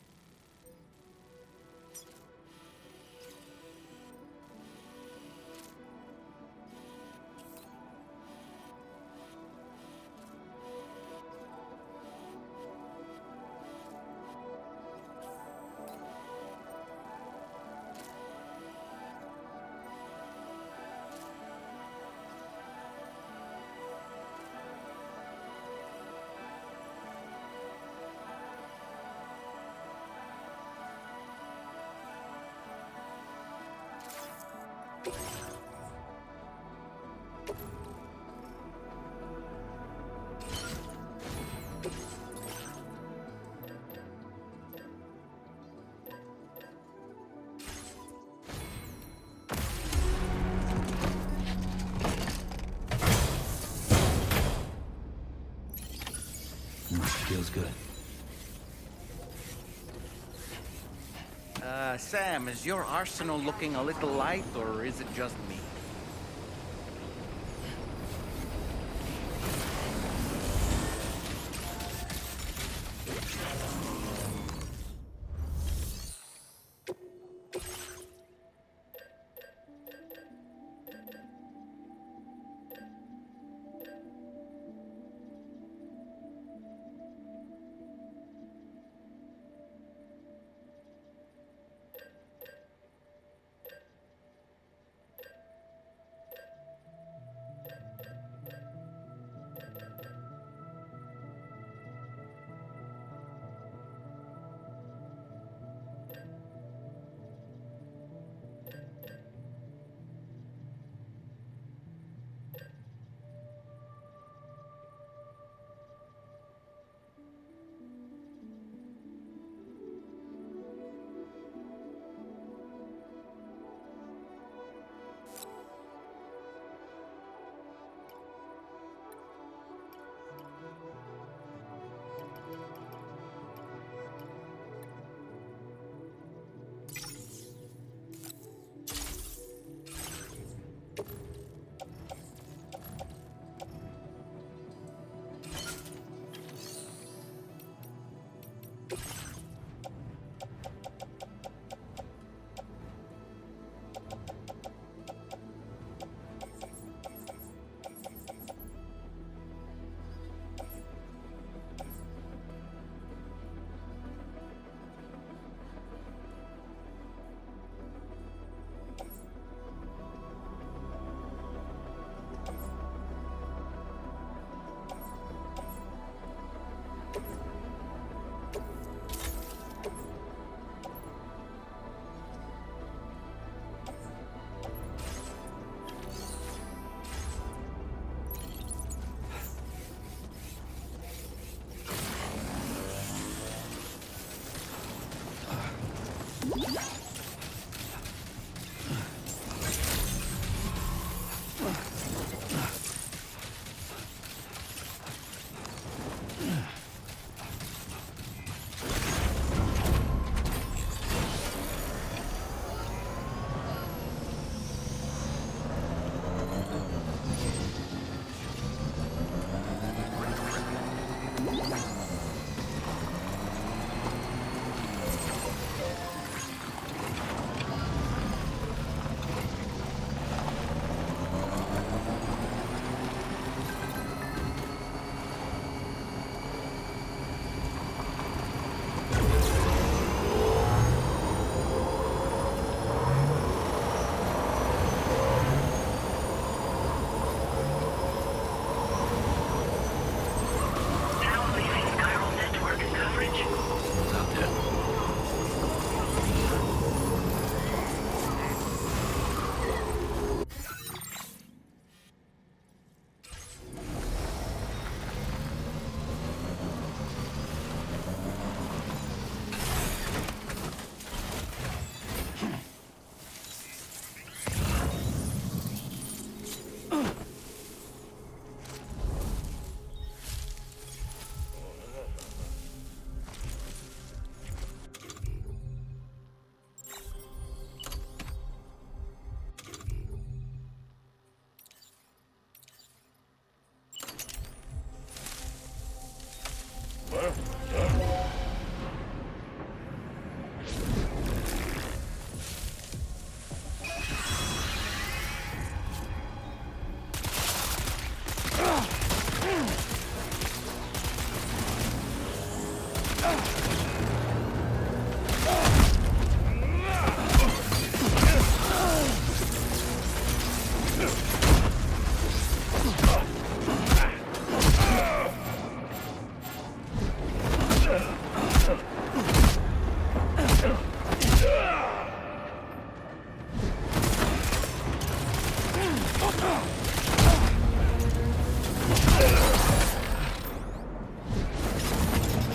Feels good.
Sam, is your arsenal looking a little light, or is it just me?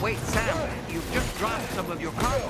Wait, Sam, you've just dropped some of your cargo.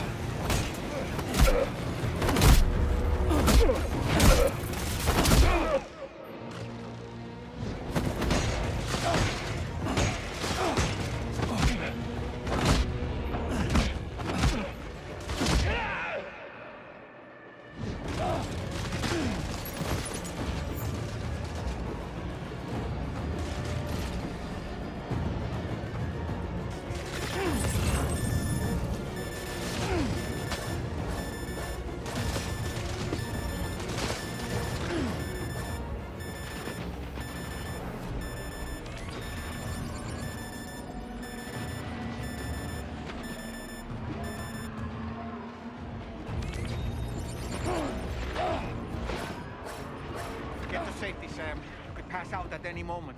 Get to safety, Sam. You could pass out at any moment.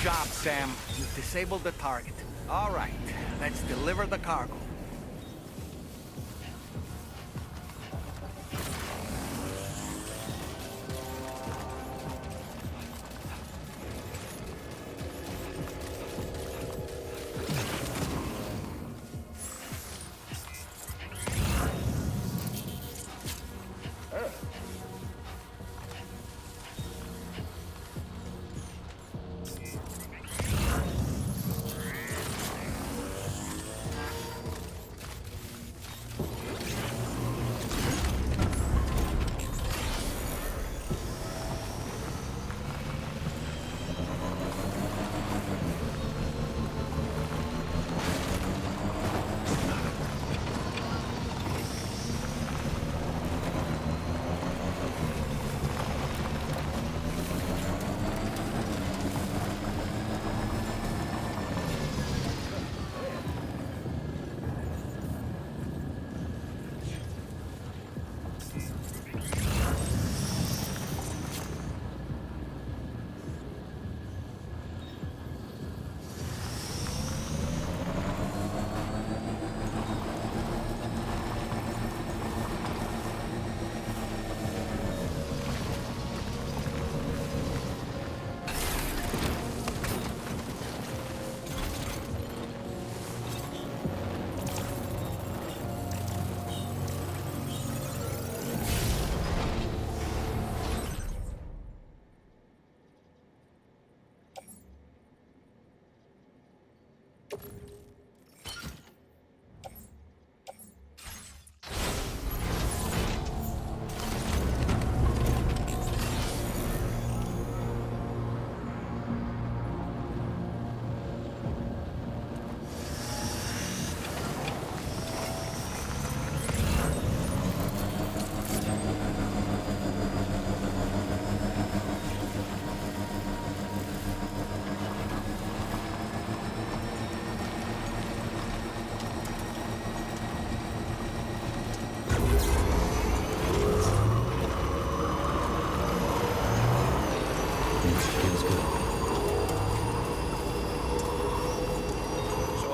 job, Sam. You've disabled the target. All right, let's deliver the cargo.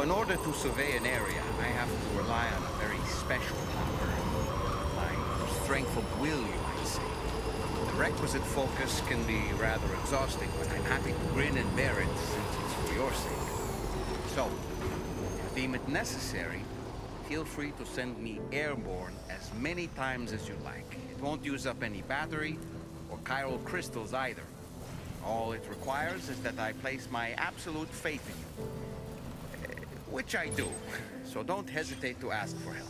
In order to survey an area, I have to rely on a very special power. My strength of will, you might say. The requisite focus can be rather exhausting, but I'm happy to grin and bear it since it's for your sake. So, if you deem it necessary, feel free to send me airborne as many times as you like. It won't use up any battery or chiral crystals either. All it requires is that I place my absolute faith in you. Which I do, so don't hesitate to ask for help.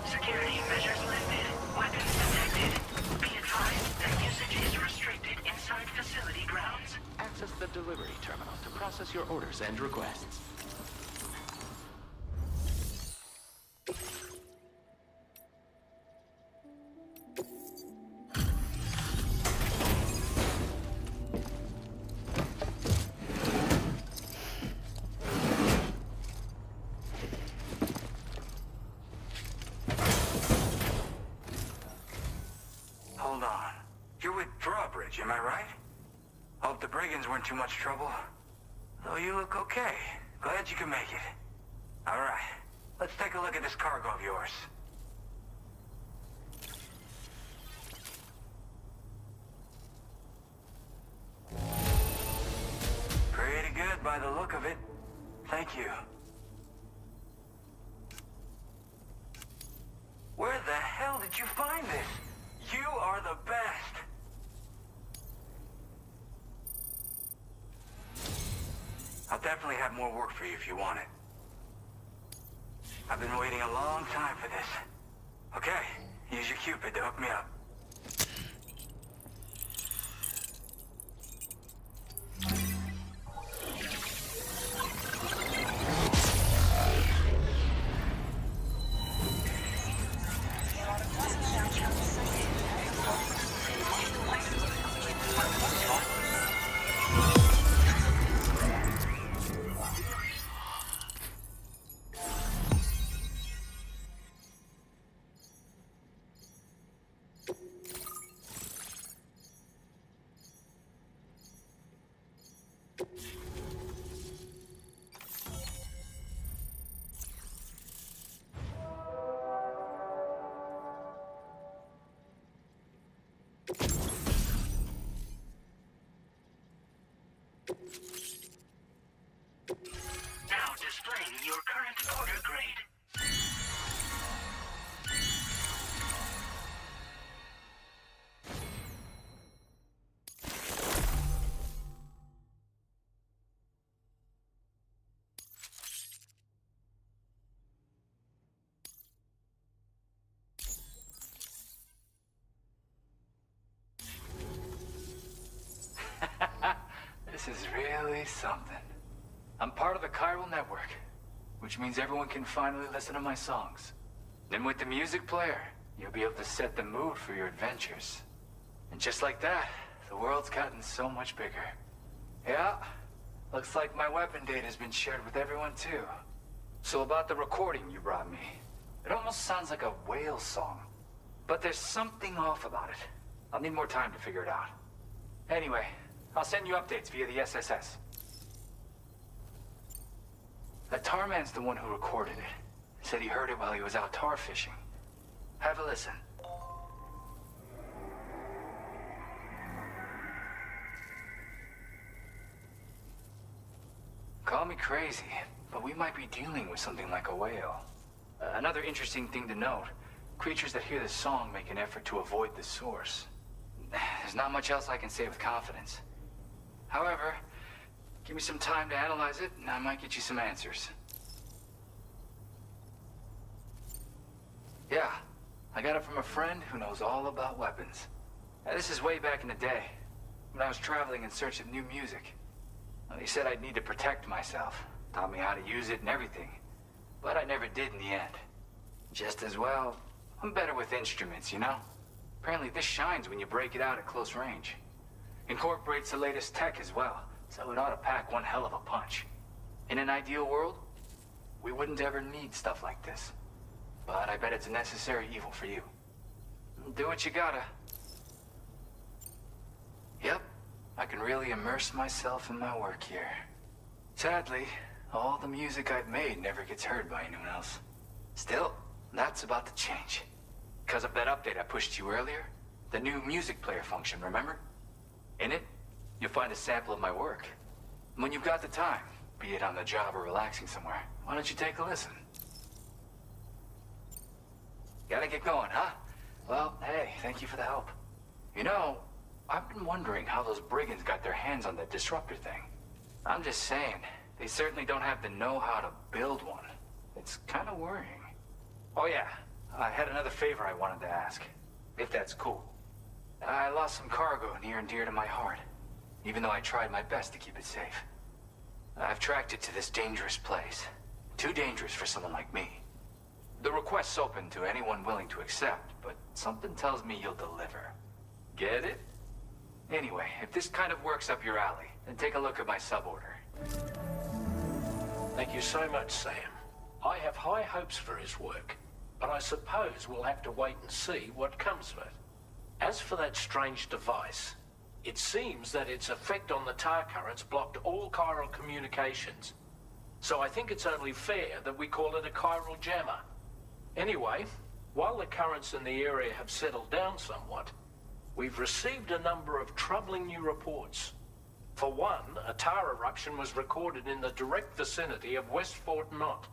Security measures lifted. Weapons detected. Be advised that usage is restricted inside facility grounds.
Access the delivery terminal to process your orders and requests.
village, am I right? Hope the brigands weren't too much trouble. Though you look okay. Glad you could make it. Alright, let's take a look at this cargo of yours. Pretty good by the look of it. Thank you. Where the hell did you find this? You are the best! I'll definitely have more work for you if you want it. I've been waiting a long time for this. Okay, use your Cupid to hook me up.
Now displaying your current order grade.
This is really something. I'm part of the chiral network, which means everyone can finally listen to my songs. And with the music player, you'll be able to set the mood for your adventures. And just like that, the world's gotten so much bigger. Yeah, looks like my weapon data has been shared with everyone too. So about the recording you brought me, it almost sounds like a whale song. But there's something off about it. I'll need more time to figure it out. Anyway, I'll send you updates via the SSS. That tarman's the one who recorded it. Said he heard it while he was out tar fishing. Have a listen. Call me crazy, but we might be dealing with something like a whale. Another interesting thing to note, creatures that hear this song make an effort to avoid the source. There's not much else I can say with confidence. However, give me some time to analyze it, and I might get you some answers. Yeah, I got it from a friend who knows all about weapons. This is way back in the day, when I was traveling in search of new music. Well, he said I'd need to protect myself, taught me how to use it and everything. But I never did in the end. Just as well, I'm better with instruments, you know? Apparently this shines when you break it out at close range. Incorporates the latest tech as well, so it ought to pack one hell of a punch. In an ideal world, we wouldn't ever need stuff like this. But I bet it's a necessary evil for you. Do what you gotta. Yep, I can really immerse myself in my work here. Sadly, all the music I've made never gets heard by anyone else. Still, that's about to change. Because of that update I pushed you earlier, the new music player function, remember? In it, you'll find a sample of my work. When you've got the time, be it on the job or relaxing somewhere, why don't you take a listen? Gotta get going, huh? Well, hey, thank you for the help. You know, I've been wondering how those brigands got their hands on that disruptor thing. I'm just saying, they certainly don't have the know-how to build one. It's kind of worrying. Oh yeah, I had another favor I wanted to ask, if that's cool. I lost some cargo near and dear to my heart, even though I tried my best to keep it safe. I've tracked it to this dangerous place. Too dangerous for someone like me. The request's open to anyone willing to accept, but something tells me you'll deliver. Get it? Anyway, if this kind of works up your alley, then take a look at my suborder.
Thank you so much, Sam. I have high hopes for his work, but I suppose we'll have to wait and see what comes of it. As for that strange device, It seems that its effect on the tar currents blocked all chiral communications. So I think it's only fair that we call it a chiral jammer. Anyway, while the currents in the area have settled down somewhat, we've received a number of troubling new reports. For one, a tar eruption was recorded in the direct vicinity of West Fort Knot.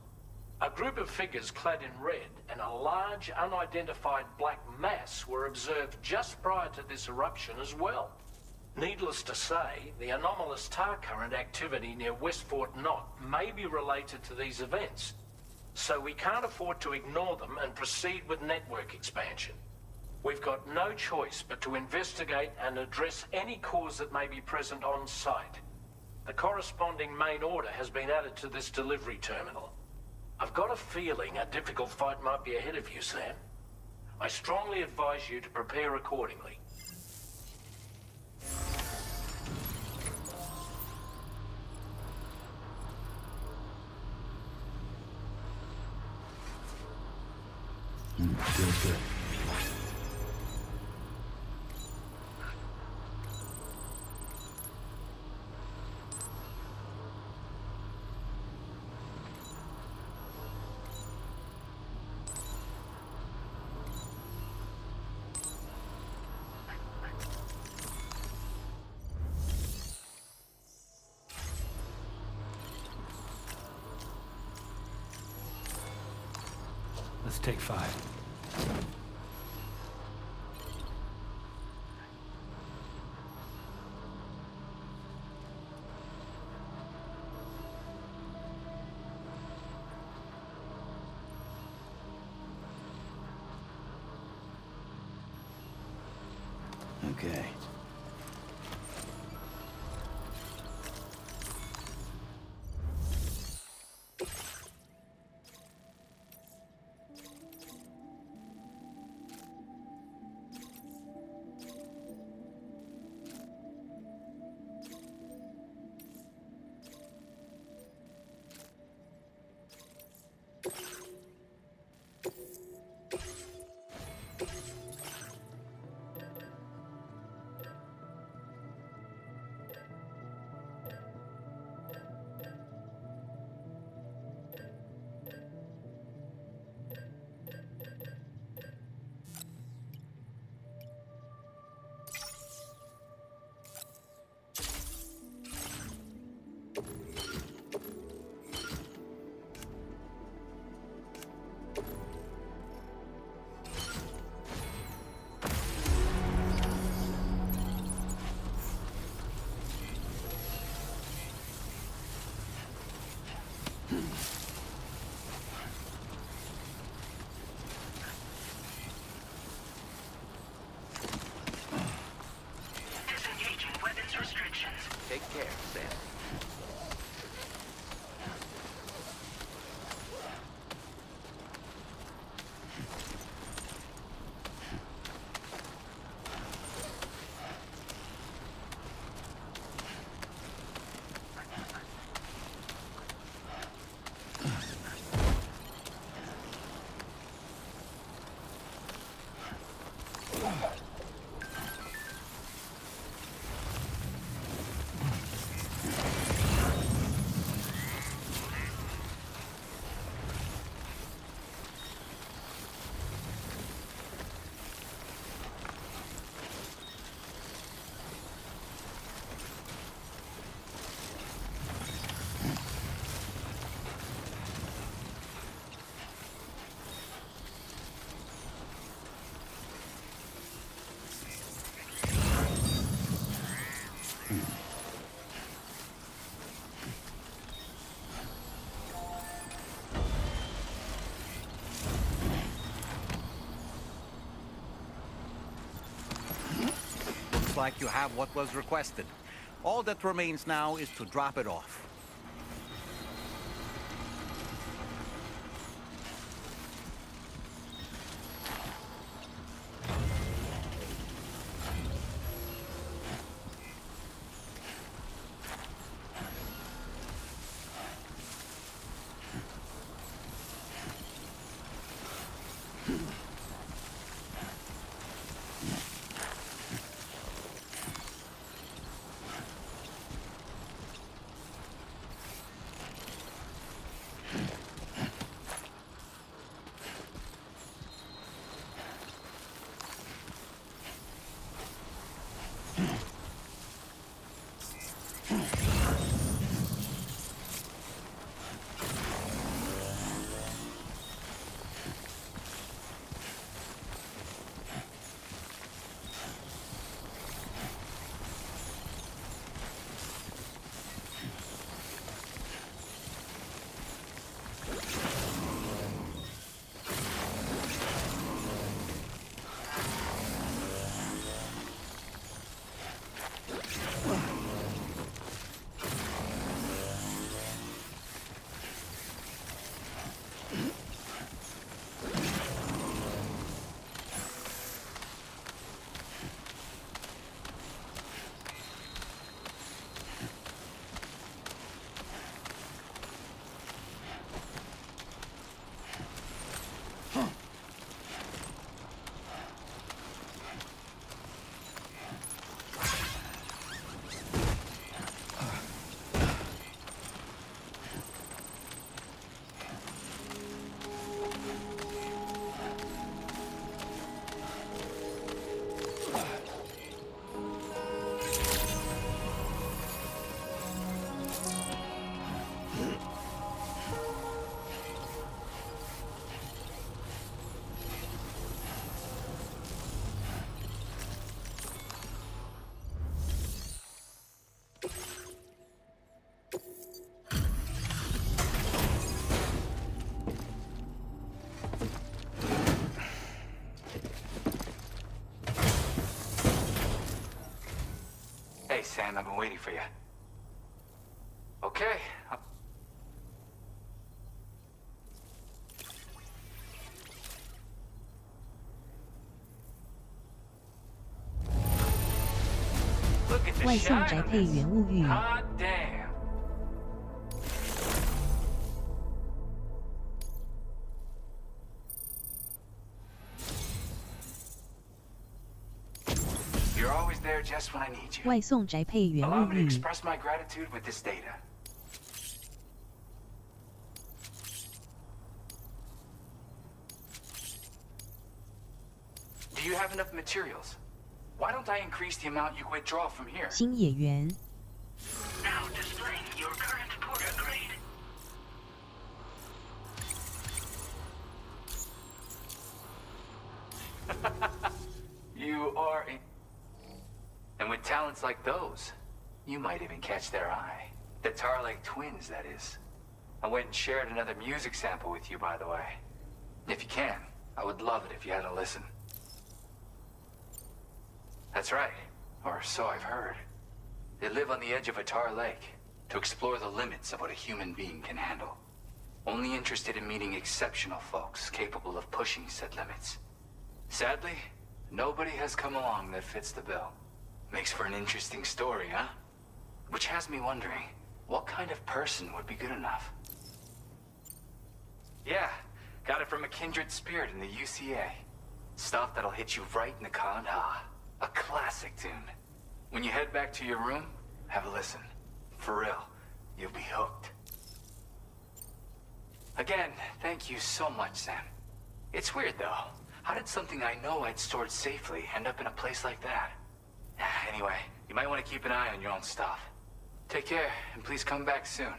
A group of figures clad in red and a large unidentified black mass were observed just prior to this eruption as well. Needless to say, the anomalous tar current activity near West Fort Knot may be related to these events, so we can't afford to ignore them and proceed with network expansion. We've got no choice but to investigate and address any cause that may be present on site. The corresponding main order has been added to this delivery terminal. I've got a feeling a difficult fight might be ahead of you, Sam. I strongly advise you to prepare accordingly.
Feels good. Let's take 5. Okay.
Disengaging weapons restrictions.
Take care, Sam.
Looks like you have what was requested. All that remains now is to drop it off.
Hey, Sam, I've been waiting for you. Okay.
外送宅配员物语。
Hot damn. You're always there just when I need you.
外送宅配员
Allow
物
me to
语。
express my gratitude with this data. Do you have enough materials? Why don't I increase the amount you withdraw from here?
新演员。
Now displaying your current porter grade.
You are And with talents like those, you might even catch their eye. The Tarlake twins, that is. I went and shared another music sample with you, by the way. If you can, I would love it if you had a listen. That's right, or so I've heard. They live on the edge of a tar lake to explore the limits of what a human being can handle. Only interested in meeting exceptional folks capable of pushing said limits. Sadly, nobody has come along that fits the bill. Makes for an interesting story, huh? Which has me wondering, what kind of person would be good enough? Yeah, got it from a kindred spirit in the UCA. Stuff that'll hit you right in the Kandha. A classic tune. When you head back to your room, have a listen. For real, you'll be hooked. Again, thank you so much, Sam. It's weird, though. How did something I know I'd stored safely end up in a place like that? Anyway, you might want to keep an eye on your own stuff. Take care, and please come back soon.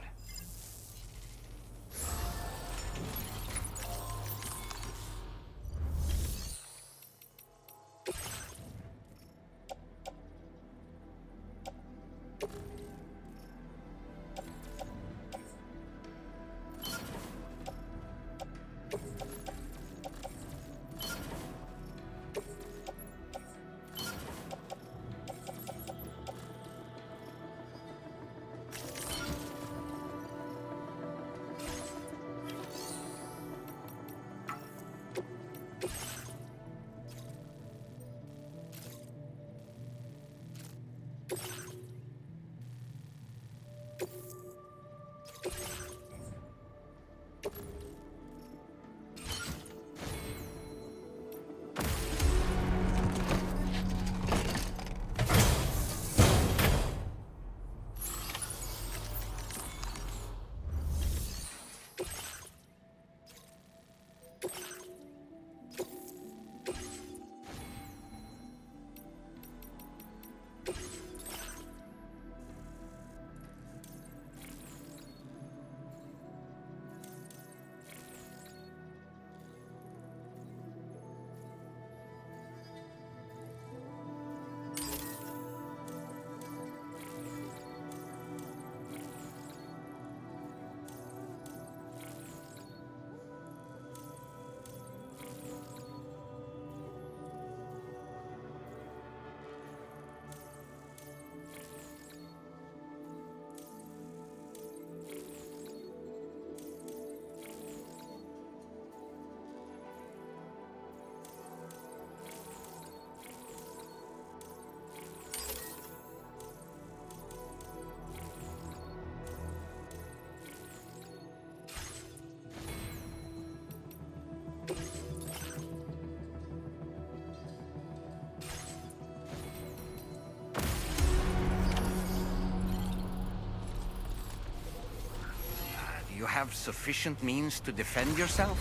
you have sufficient means to defend yourself?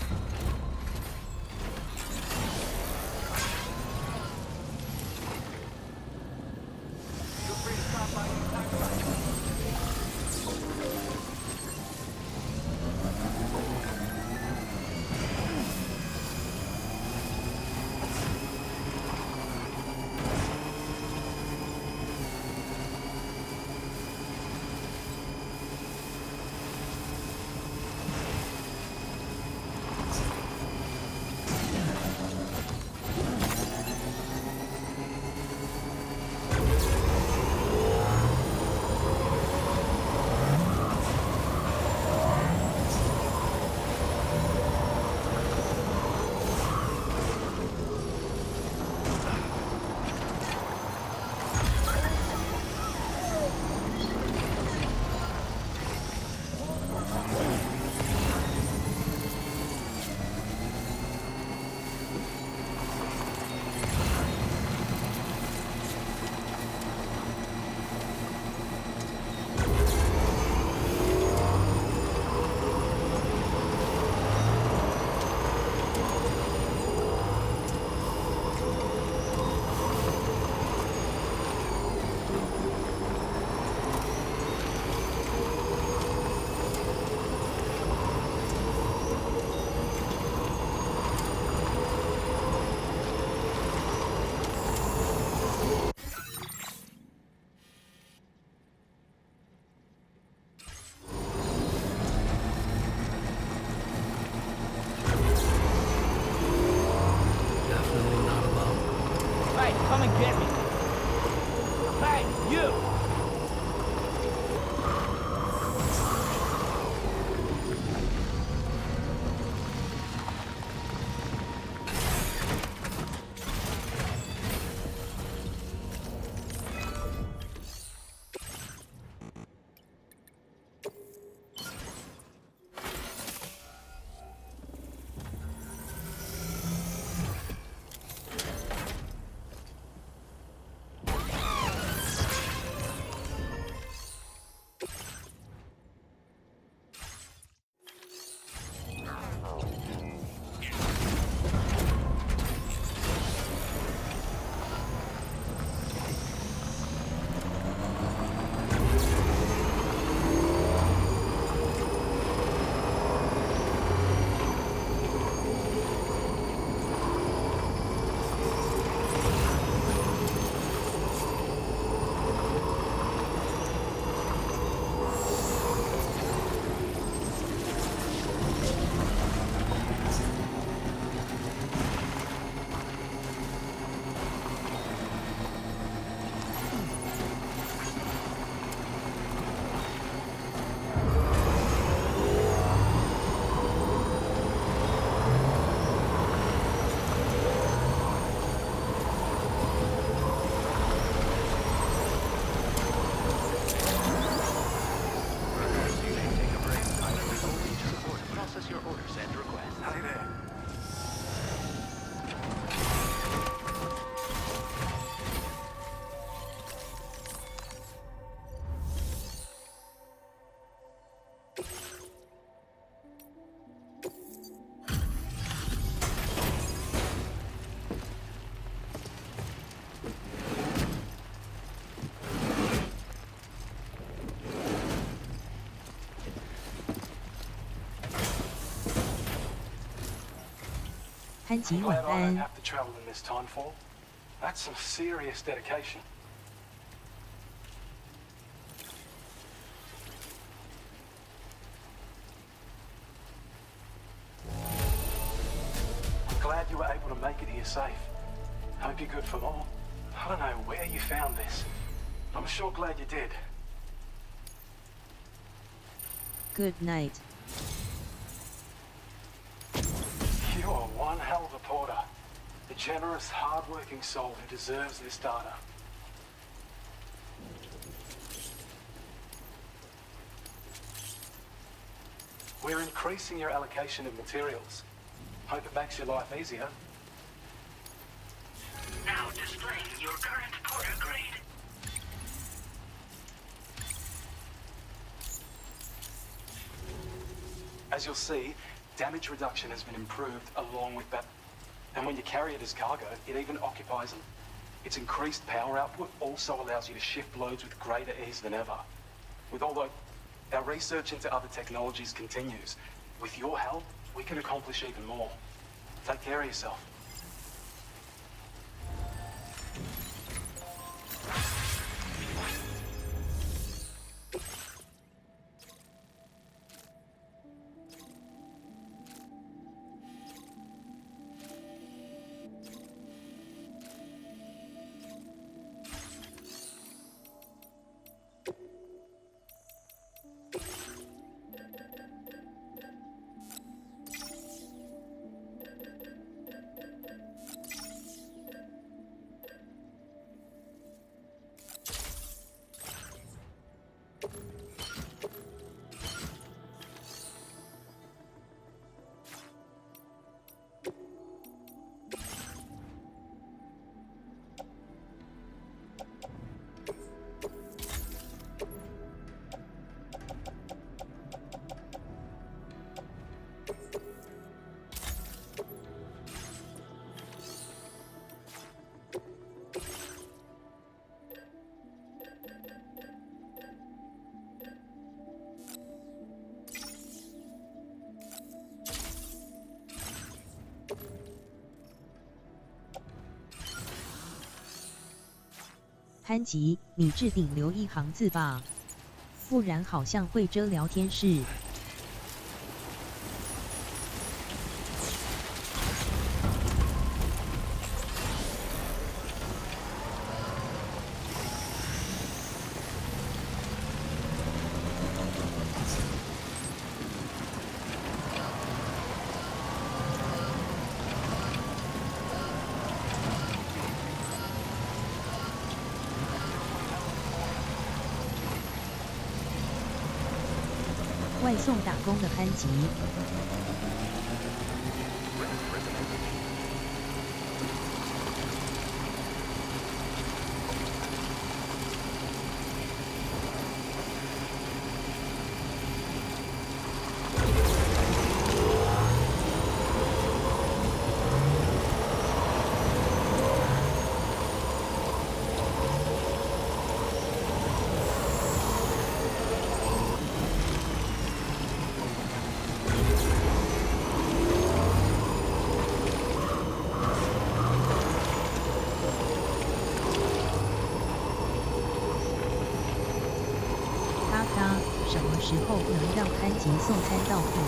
Feel free to stop by anytime.
Come and get me. Hey, you!
潘吉晚
Glad I don't
安。
have to travel in this time for. That's some serious dedication. I'm glad you were able to make it here safe. Hope you're good for more. I don't know where you found this. I'm sure glad you did.
Good night.
You are one hell of a porter. A generous, hard-working soul who deserves this data. We're increasing your allocation of materials. Hope it makes your life easier.
Now displaying your current porter grade.
As you'll see, damage reduction has been improved along with that. And when you carry it as cargo, it even occupies them. Its increased power output also allows you to shift loads with greater ease than ever. With all that, our research into other technologies continues. With your help, we can accomplish even more. Take care of yourself.
潘吉，你置顶留一行字吧，不然好像会遮聊天室。外送打工的潘吉。什么时候能让潘吉送餐到户？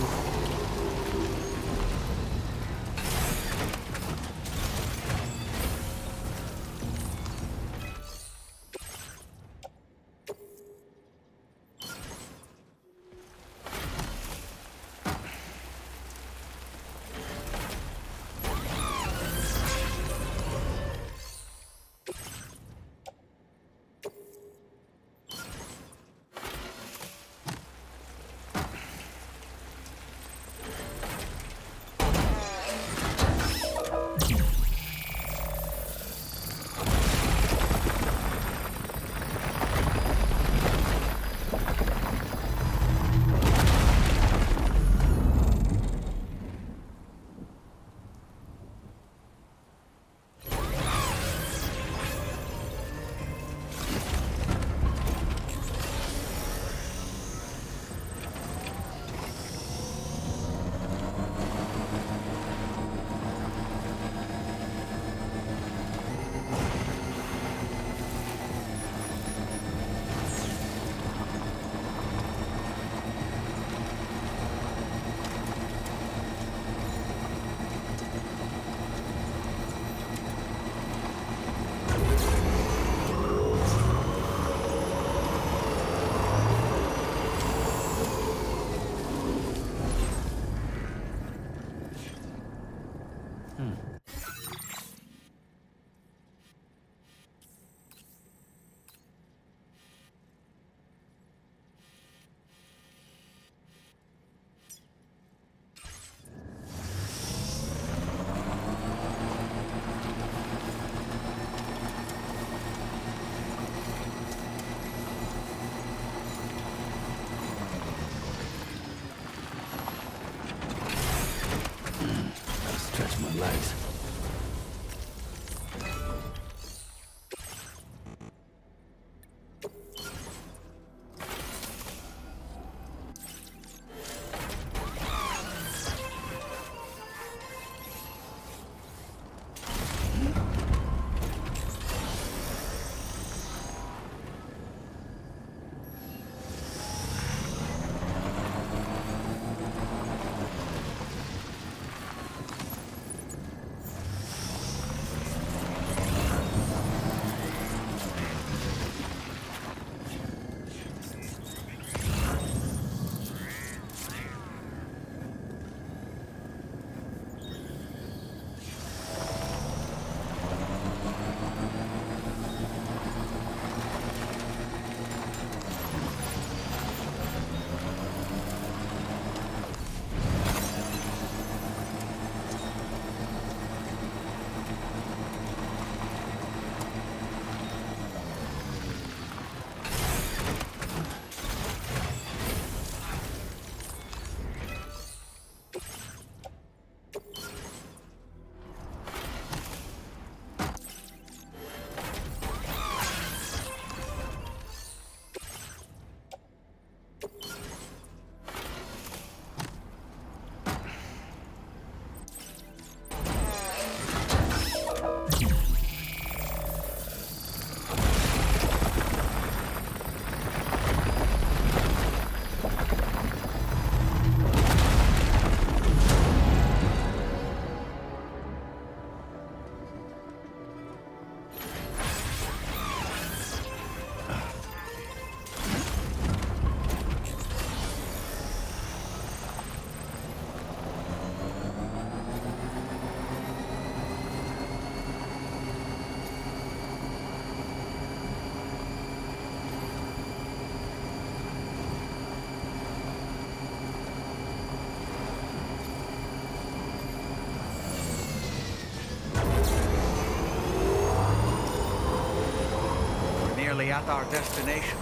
nearly at our destination.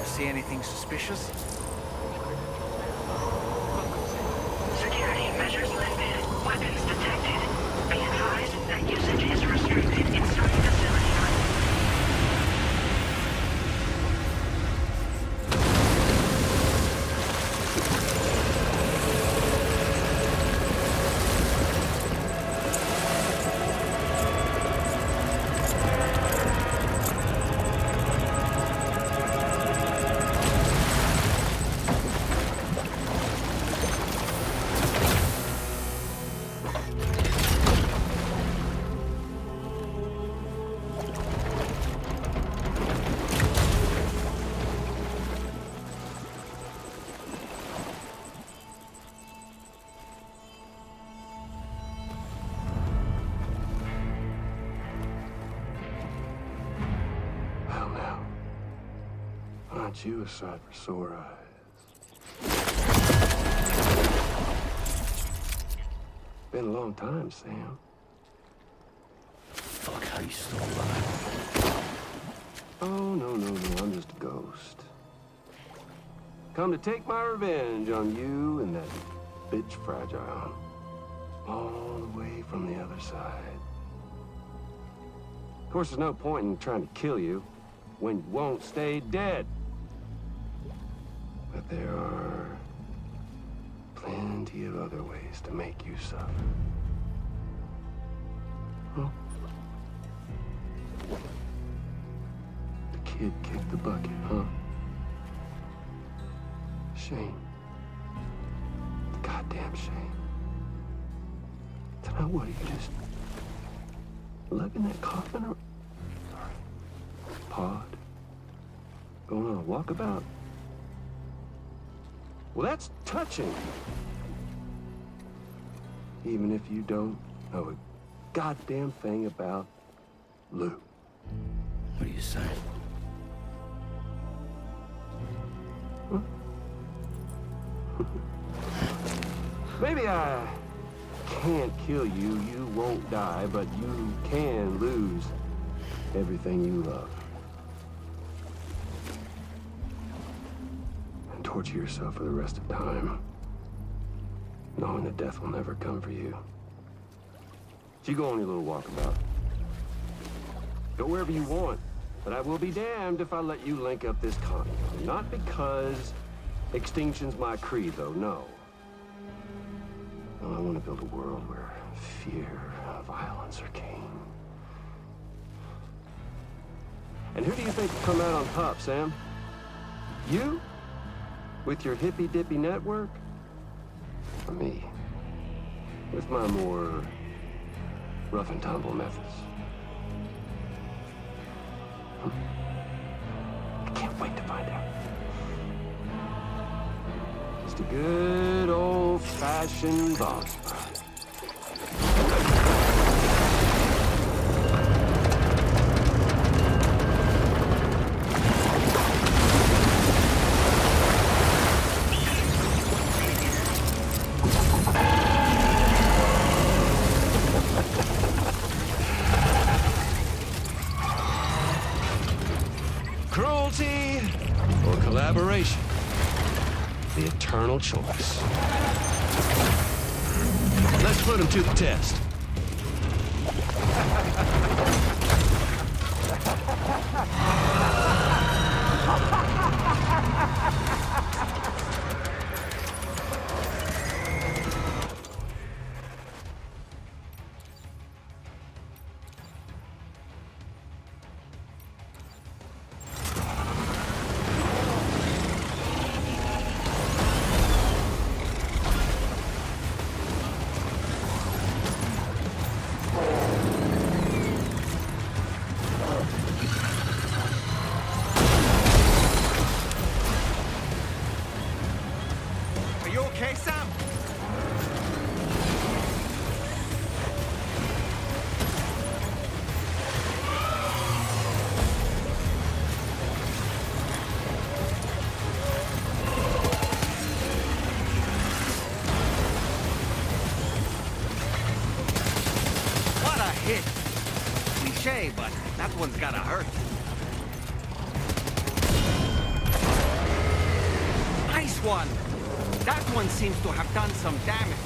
See anything suspicious?
Security measures lifted. Weapons detected. Be advised that usage is restricted inside facility grounds.
Aren't you a sight for sore eyes? Been a long time, Sam.
Fuck, how you still alive?
Oh, no, I'm just a ghost. Come to take my revenge on you and that bitch Fragile. All the way from the other side. Of course, there's no point in trying to kill you when you won't stay dead. But there are plenty of other ways to make you suffer. Huh? The kid kicked the bucket, huh? Shame. Goddamn shame. Now what, are you just lugging that coffin or pod? Going on a walkabout? Well, that's touching. Even if you don't know a goddamn thing about Lou.
What are you saying?
Huh? Maybe I can't kill you, you won't die, but you can lose everything you love. And torture yourself for the rest of time, knowing that death will never come for you. So you go on your little walkabout. Go wherever you want, but I will be damned if I let you link up this continent. Not because extinction's my creed, though, no. I want to build a world where fear and violence are king. And who do you think will come out on top, Sam? You? With your hippy-dippy network? Or me? With my more rough and tumble methods? I can't wait to find out. Just a good old-fashioned boss fight. Cruelty or collaboration? The eternal choice. Let's put him to the test.
Are you okay, Sam? What a hit! Cliché, but that one's gotta hurt. This one! That one seems to have done some damage.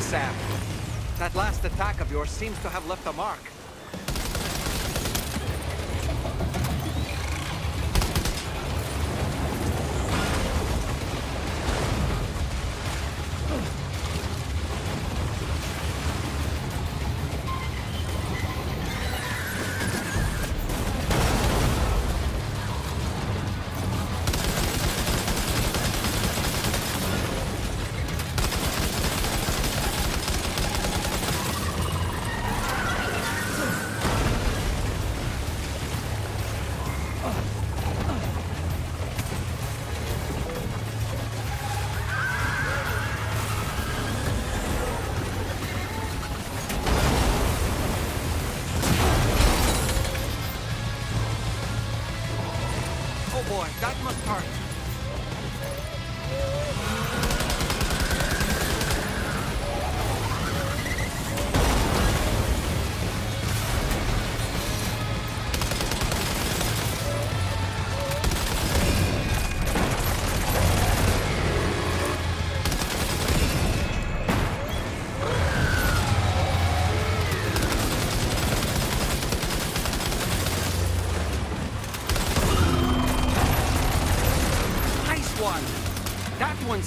Sam. That last attack of yours seems to have left a mark.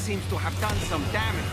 seems to have done some damage.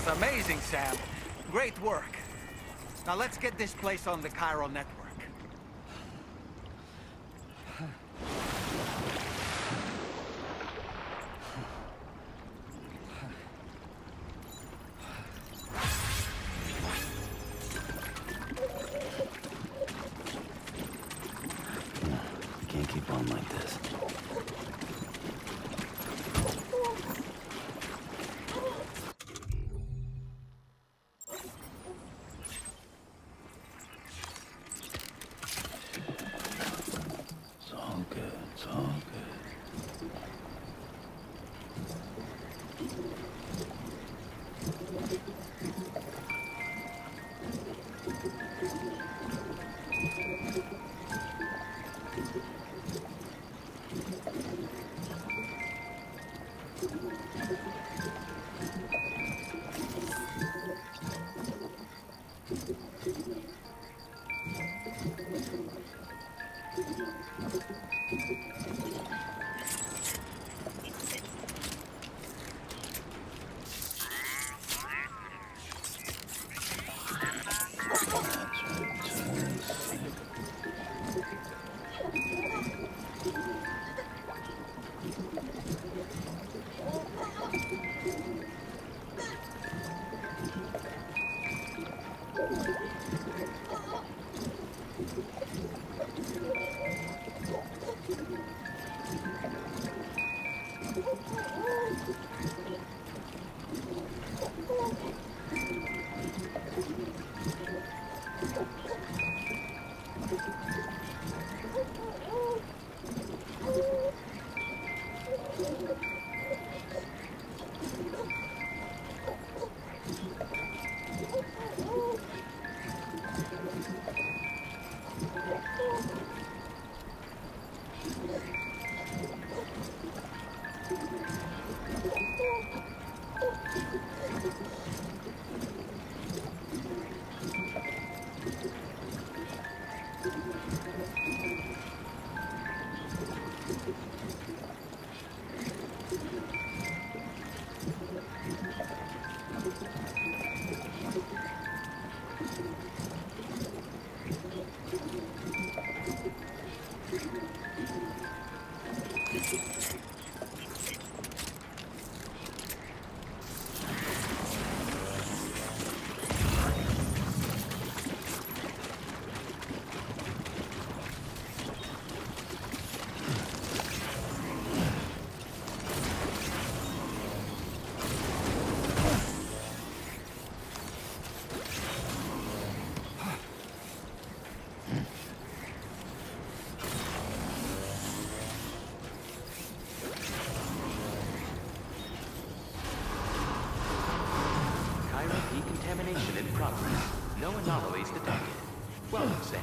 Amazing, Sam. Great work. Now let's get this place on the chiral network.
We can't keep on like this.
Animation in progress. No anomalies detected. Welcome, Sam.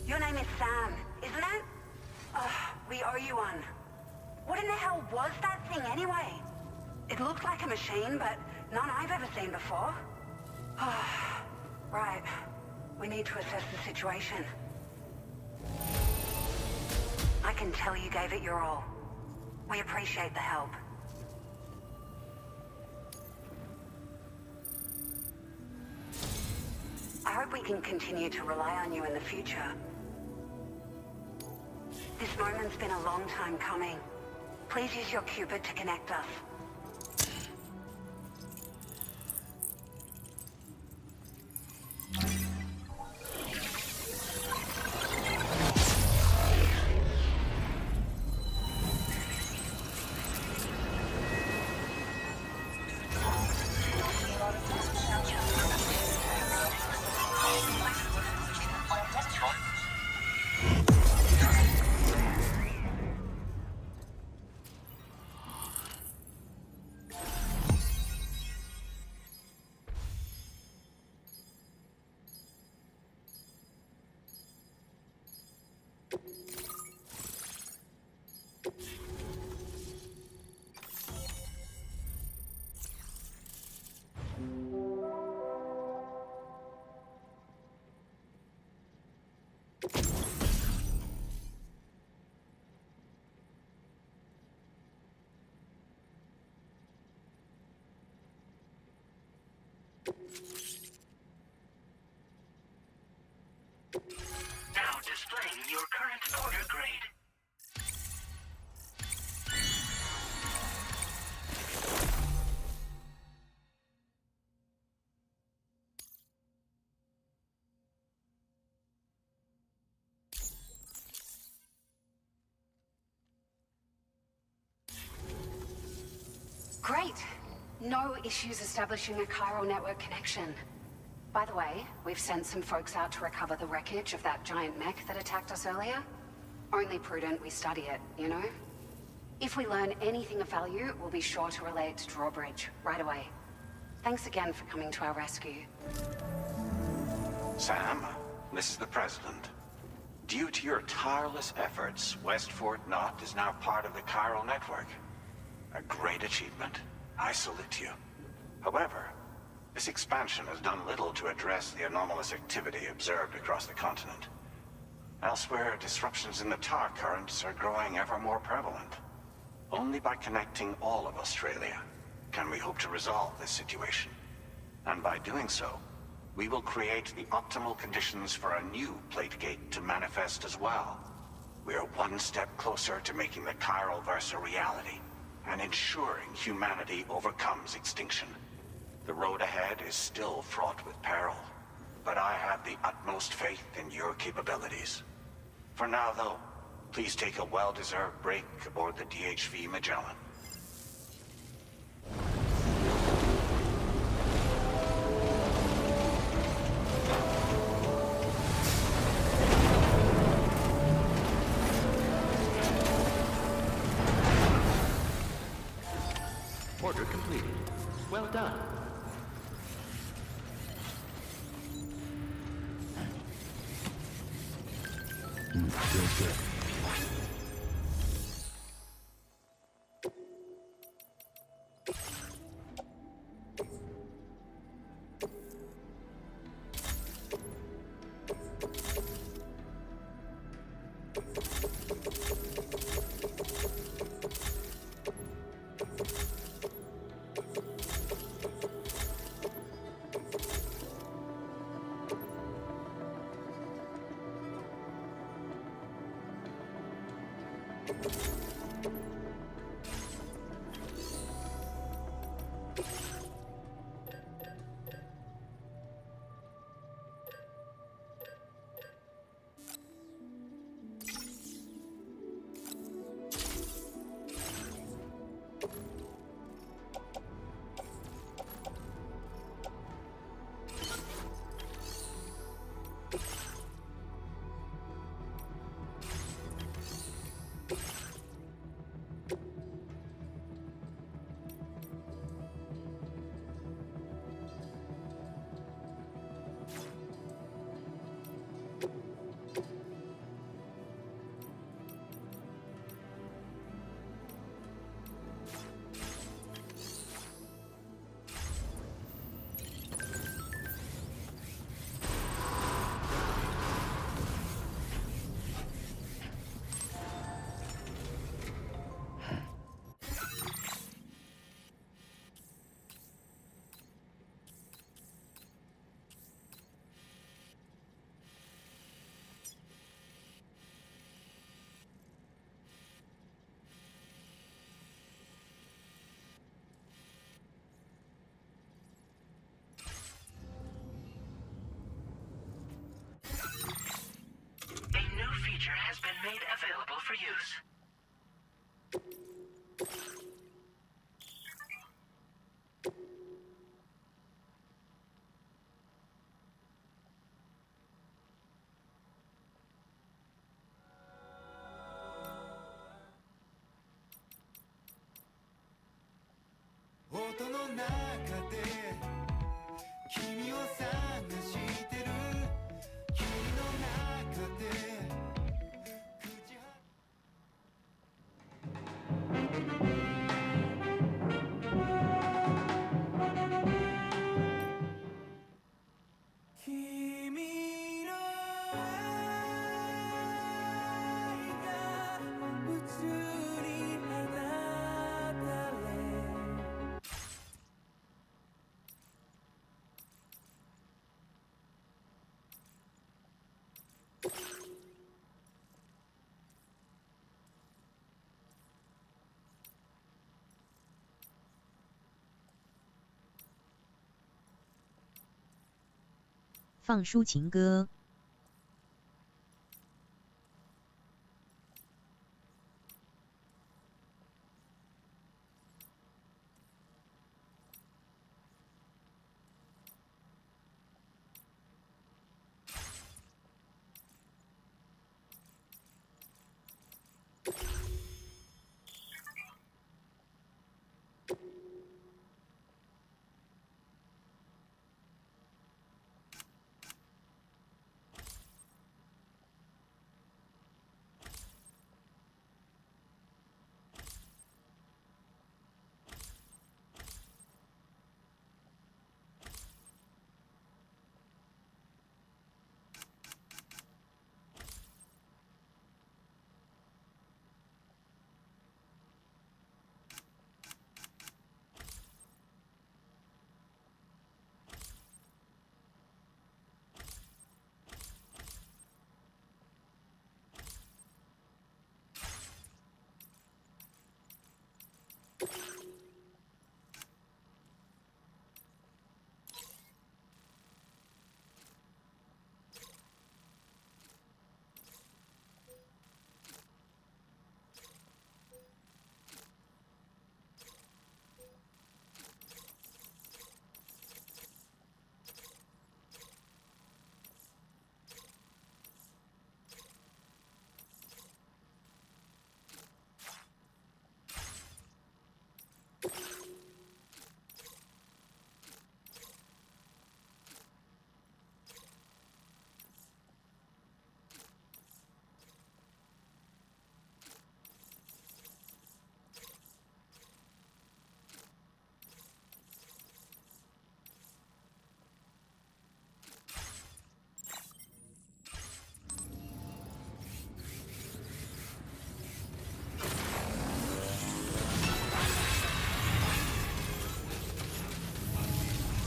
Your name is Sam, isn't it? We owe you one. What in the hell was that thing anyway? It looked like a machine, but none I've ever seen before. Right. We need to assess the situation. I can tell you gave it your all. We appreciate the help. I hope we can continue to rely on you in the future. This moment's been a long time coming. Please use your Cupid to connect us.
Now displaying your current order grade.
Great. No issues establishing a chiral network connection. By the way, we've sent some folks out to recover the wreckage of that giant mech that attacked us earlier. Only prudent we study it, you know? If we learn anything of value, we'll be sure to relay it to Drawbridge right away. Thanks again for coming to our rescue.
Sam, this is the President. Due to your tireless efforts, West Fort Knot is now part of the chiral network. A great achievement. I salute you. However, this expansion has done little to address the anomalous activity observed across the continent. Elsewhere, disruptions in the tar currents are growing ever more prevalent. Only by connecting all of Australia can we hope to resolve this situation. And by doing so, we will create the optimal conditions for a new Plategate to manifest as well. We are one step closer to making the chiral verse a reality, and ensuring humanity overcomes extinction. The road ahead is still fraught with peril, but I have the utmost faith in your capabilities. For now, though, please take a well-deserved break aboard the DHV Magellan.
Order completed. Well done.
Good.
made available for use.
音の中で君を探してる君の中で君の愛が宇宙に放たれ
放抒情歌。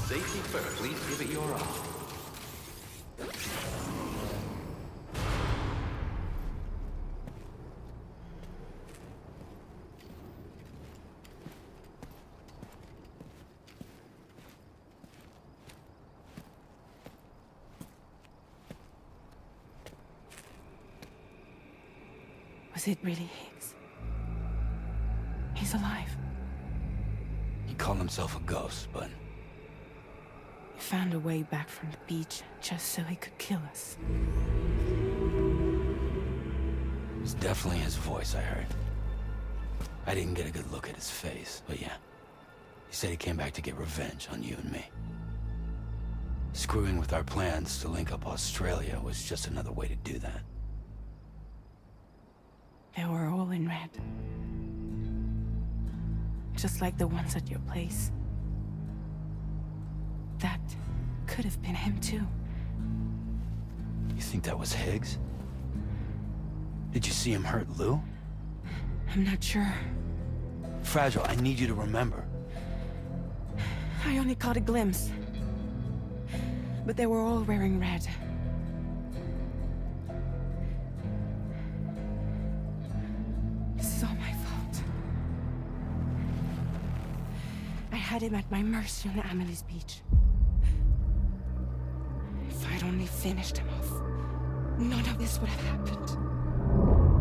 Safety first, please give it your all.
Was it really Higgs? He's alive.
He called himself a ghost, but
He found a way back from the beach just so he could kill us.
it was definitely his voice I heard. I didn't get a good look at his face, but yeah. He said he came back to get revenge on you and me. Screwing with our plans to link up Australia was just another way to do that.
They were all in red. Just like the ones at your place. That could have been him too.
You think that was Higgs? Did you see him hurt Lou?
I'm not sure.
Fragile, I need you to remember.
I only caught a glimpse. But they were all wearing red. This is all my fault. I had him at my mercy on Amelie's beach. If I'd only finished him off, none of this would have happened.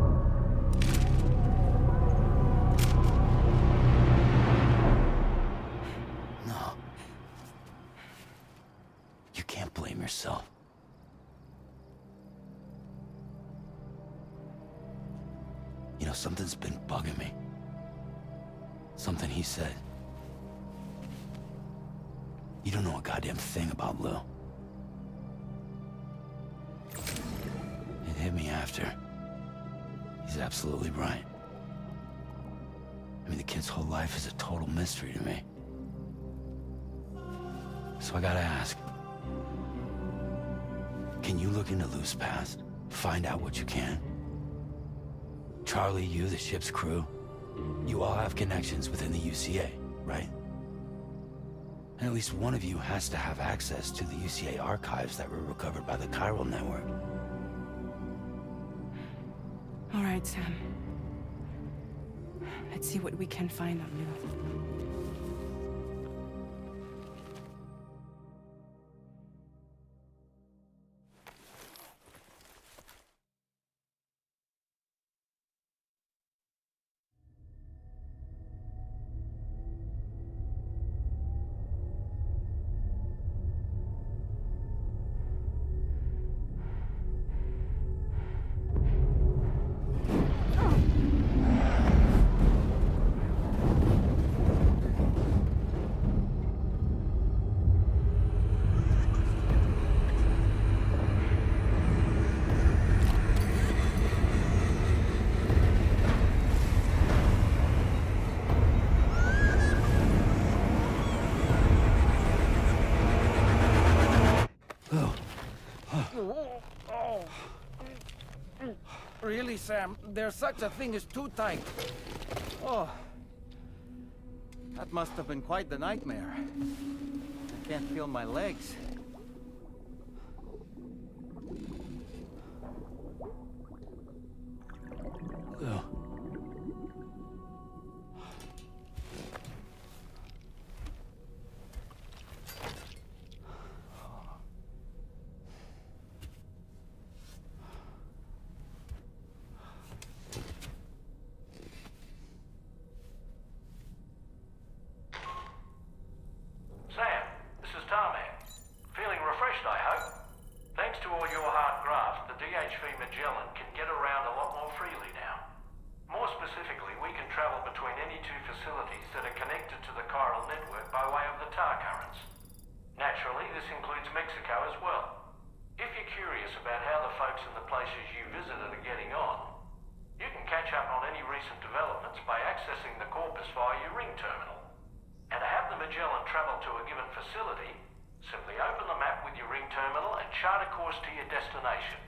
You know, something's been bugging me. Something he said. You don't know a goddamn thing about Lou. It hit me after. He's absolutely right. I mean, the kid's whole life is a total mystery to me. So I gotta ask. Can you look into Lou's past? Find out what you can? Charlie, you, the ship's crew, you all have connections within the UCA, right? And at least one of you has to have access to the UCA archives that were recovered by the Chiral Network.
All right, Sam. Let's see what we can find on Lou.
Really, Sam? There's such a thing as too tight. Oh. That must have been quite the nightmare. I can't feel my legs.
Lou.
Sam, this is Tarman. Feeling refreshed, I hope? Thanks to all your hard graft, the DHV Magellan can get around a lot more freely now. More specifically, we can travel between any two facilities that are connected to the chiral network by way of the tar currents. Naturally, this includes Mexico as well. If you're curious about how the folks in the places you visited are getting on, you can catch up on any recent developments by accessing the corpus via your ring terminal. And to have the Magellan travel to a given facility, simply open the map with your ring terminal and chart a course to your destination.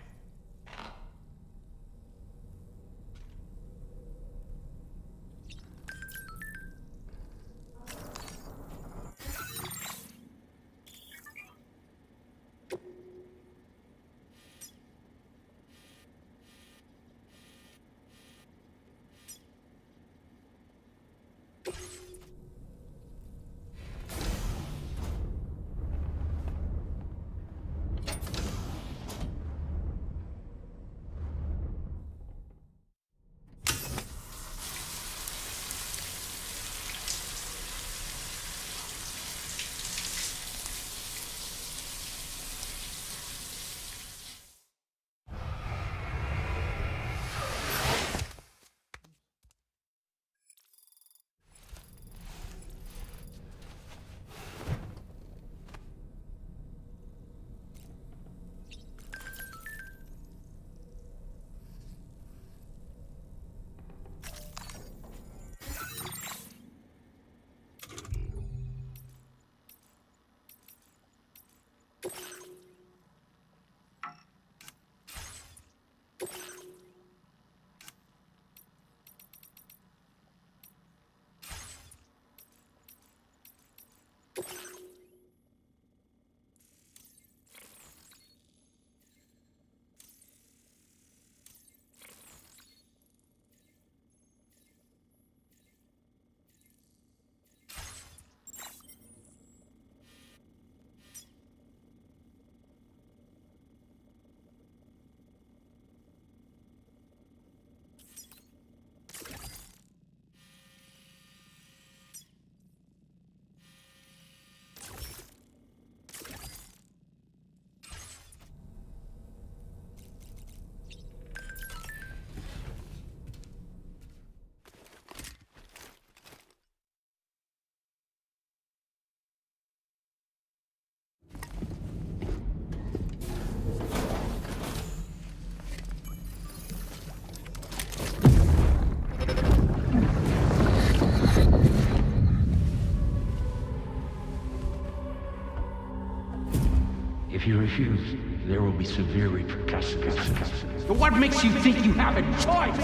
If you refuse, there will be severe repercussions. But what makes you think you have a choice?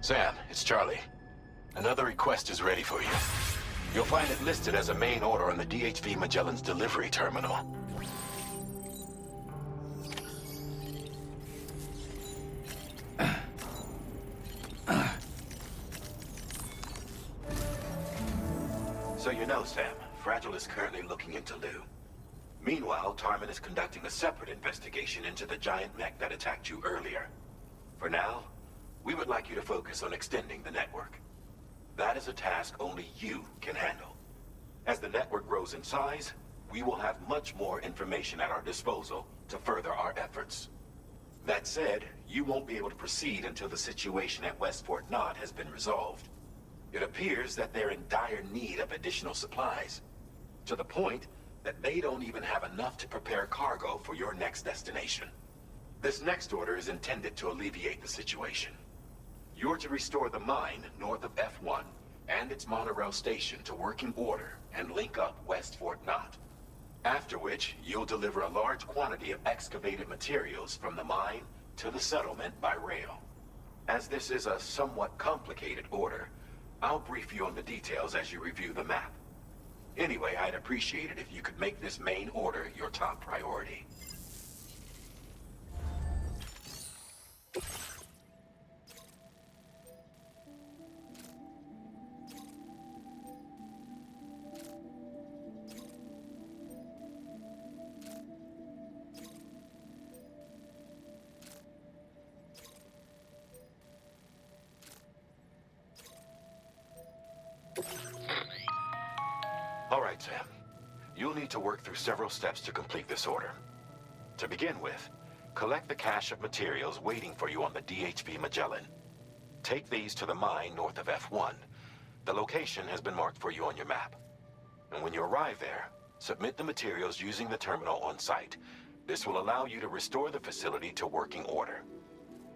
Sam, it's Charlie. Another request is ready for you. You'll find it listed as a main order on the DHV Magellan's delivery terminal. So you know, Sam, Fragile is currently looking into Lou. Meanwhile, Tarman is conducting a separate investigation into the giant mech that attacked you earlier. For now, we would like you to focus on extending the network. That is a task only you can handle. As the network grows in size, we will have much more information at our disposal to further our efforts. That said, you won't be able to proceed until the situation at West Fort Knott has been resolved. It appears that they're in dire need of additional supplies, to the point that they don't even have enough to prepare cargo for your next destination. This next order is intended to alleviate the situation. You're to restore the mine north of F1 and its monorail station to working order and link up West Fort Knott. After which, you'll deliver a large quantity of excavated materials from the mine to the settlement by rail. As this is a somewhat complicated order, I'll brief you on the details as you review the map. Anyway, I'd appreciate it if you could make this main order your top priority. All right, Sam. You'll need to work through several steps to complete this order. To begin with, collect the cache of materials waiting for you on the DHV Magellan. Take these to the mine north of F1. The location has been marked for you on your map. And when you arrive there, submit the materials using the terminal on site. This will allow you to restore the facility to working order.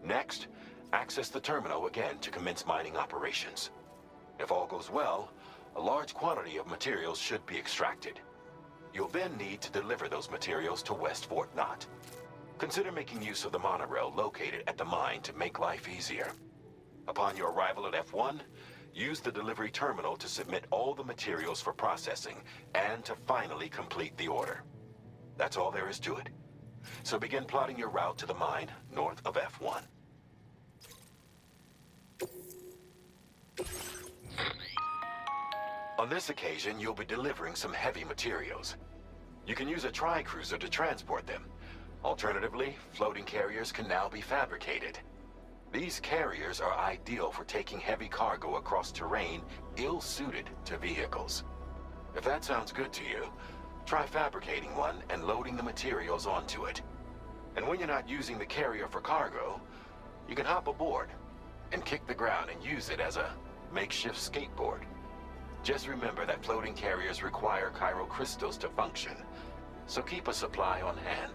Next, access the terminal again to commence mining operations. If all goes well, a large quantity of materials should be extracted. You'll then need to deliver those materials to West Fort Knott. Consider making use of the monorail located at the mine to make life easier. Upon your arrival at F1, use the delivery terminal to submit all the materials for processing and to finally complete the order. That's all there is to it. So begin plotting your route to the mine north of F1. On this occasion, you'll be delivering some heavy materials. You can use a tri-cruiser to transport them. Alternatively, floating carriers can now be fabricated. These carriers are ideal for taking heavy cargo across terrain ill-suited to vehicles. If that sounds good to you, try fabricating one and loading the materials onto it. And when you're not using the carrier for cargo, you can hop aboard and kick the ground and use it as a makeshift skateboard. Just remember that floating carriers require chiral crystals to function, so keep a supply on hand.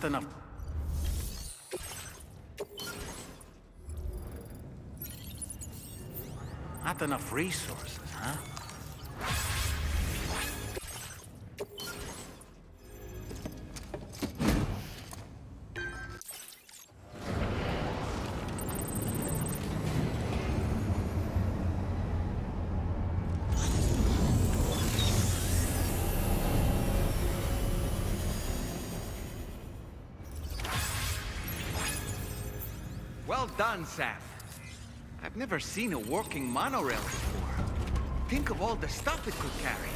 enough. Not enough resources, huh? Well done, Sam. I've never seen a working monorail before. Think of all the stuff it could carry.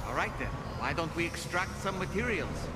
All right then, why don't we extract some materials?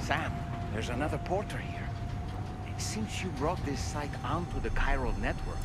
Sam, there's another porter here. It since you brought this site onto the chiral network,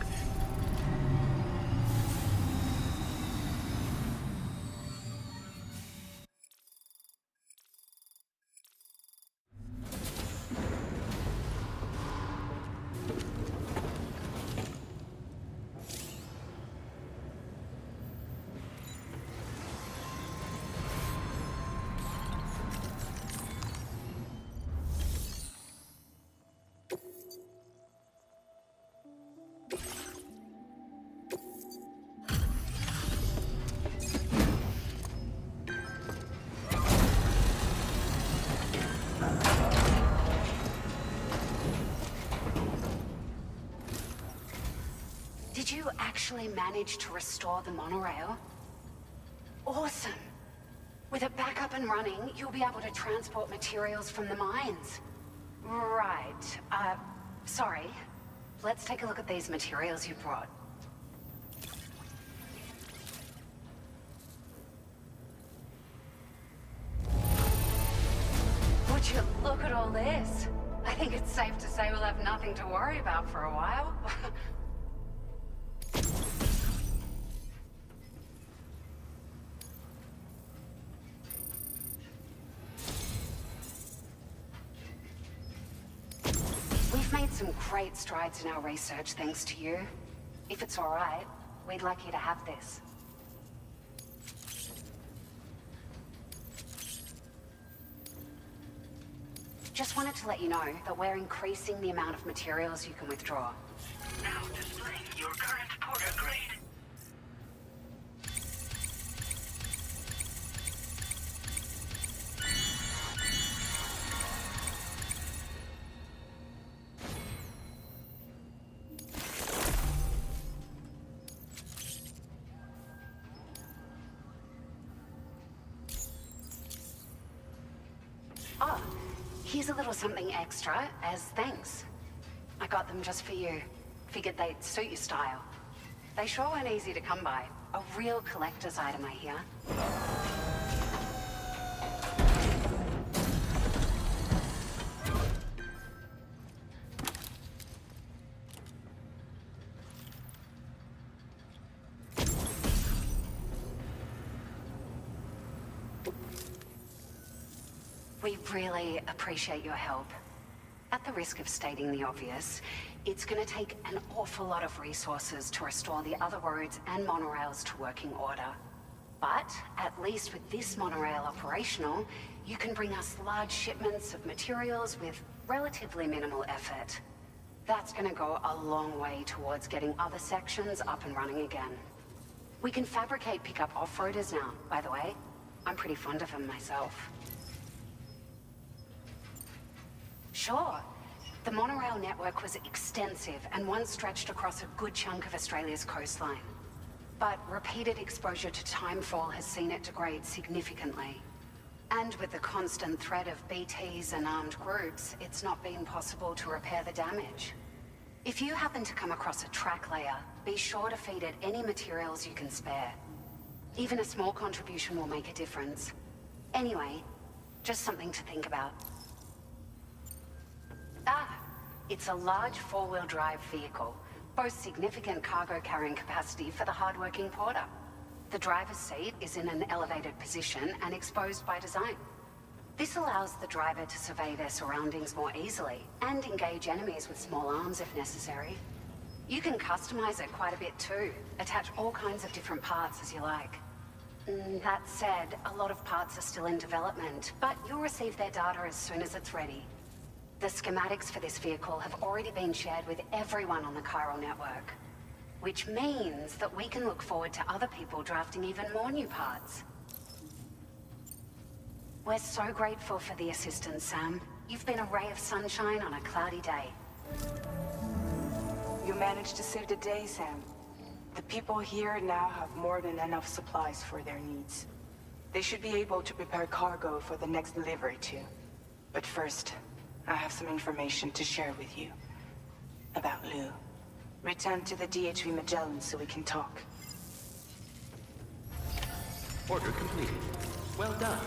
Did you actually manage to restore the monorail? Awesome! With it back up and running, you'll be able to transport materials from the mines. Right. Sorry. Let's take a look at these materials you brought. Would you look at all this? I think it's safe to say we'll have nothing to worry about for a while. We've made some great strides in our research thanks to you. If it's all right, we'd like you to have this. Just wanted to let you know that we're increasing the amount of materials you can withdraw.
Now displaying your current porter grade.
Oh, here's a little something extra as thanks. I got them just for you. Figured they'd suit your style. They sure weren't easy to come by. A real collector's item, I hear. We really appreciate your help. At the risk of stating the obvious, it's going to take an awful lot of resources to restore the other roads and monorails to working order. But at least with this monorail operational, you can bring us large shipments of materials with relatively minimal effort. That's going to go a long way towards getting other sections up and running again. We can fabricate pickup off-roaders now, by the way. I'm pretty fond of them myself. Sure. The monorail network was extensive and once stretched across a good chunk of Australia's coastline. But repeated exposure to timefall has seen it degrade significantly. And with the constant threat of BTs and armed groups, it's not been possible to repair the damage. If you happen to come across a track layer, be sure to feed it any materials you can spare. Even a small contribution will make a difference. Anyway, just something to think about. It's a large four-wheel drive vehicle, boasts significant cargo carrying capacity for the hard-working porter. The driver's seat is in an elevated position and exposed by design. This allows the driver to survey their surroundings more easily and engage enemies with small arms if necessary. You can customize it quite a bit too, attach all kinds of different parts as you like. That said, a lot of parts are still in development, but you'll receive their data as soon as it's ready. The schematics for this vehicle have already been shared with everyone on the chiral network, which means that we can look forward to other people drafting even more new parts. We're so grateful for the assistance, Sam. You've been a ray of sunshine on a cloudy day.
You managed to save the day, Sam. The people here now have more than enough supplies for their needs. They should be able to prepare cargo for the next delivery too. But first, I have some information to share with you. About Lou. Return to the DHV Magellan so we can talk.
Order completed. Well done.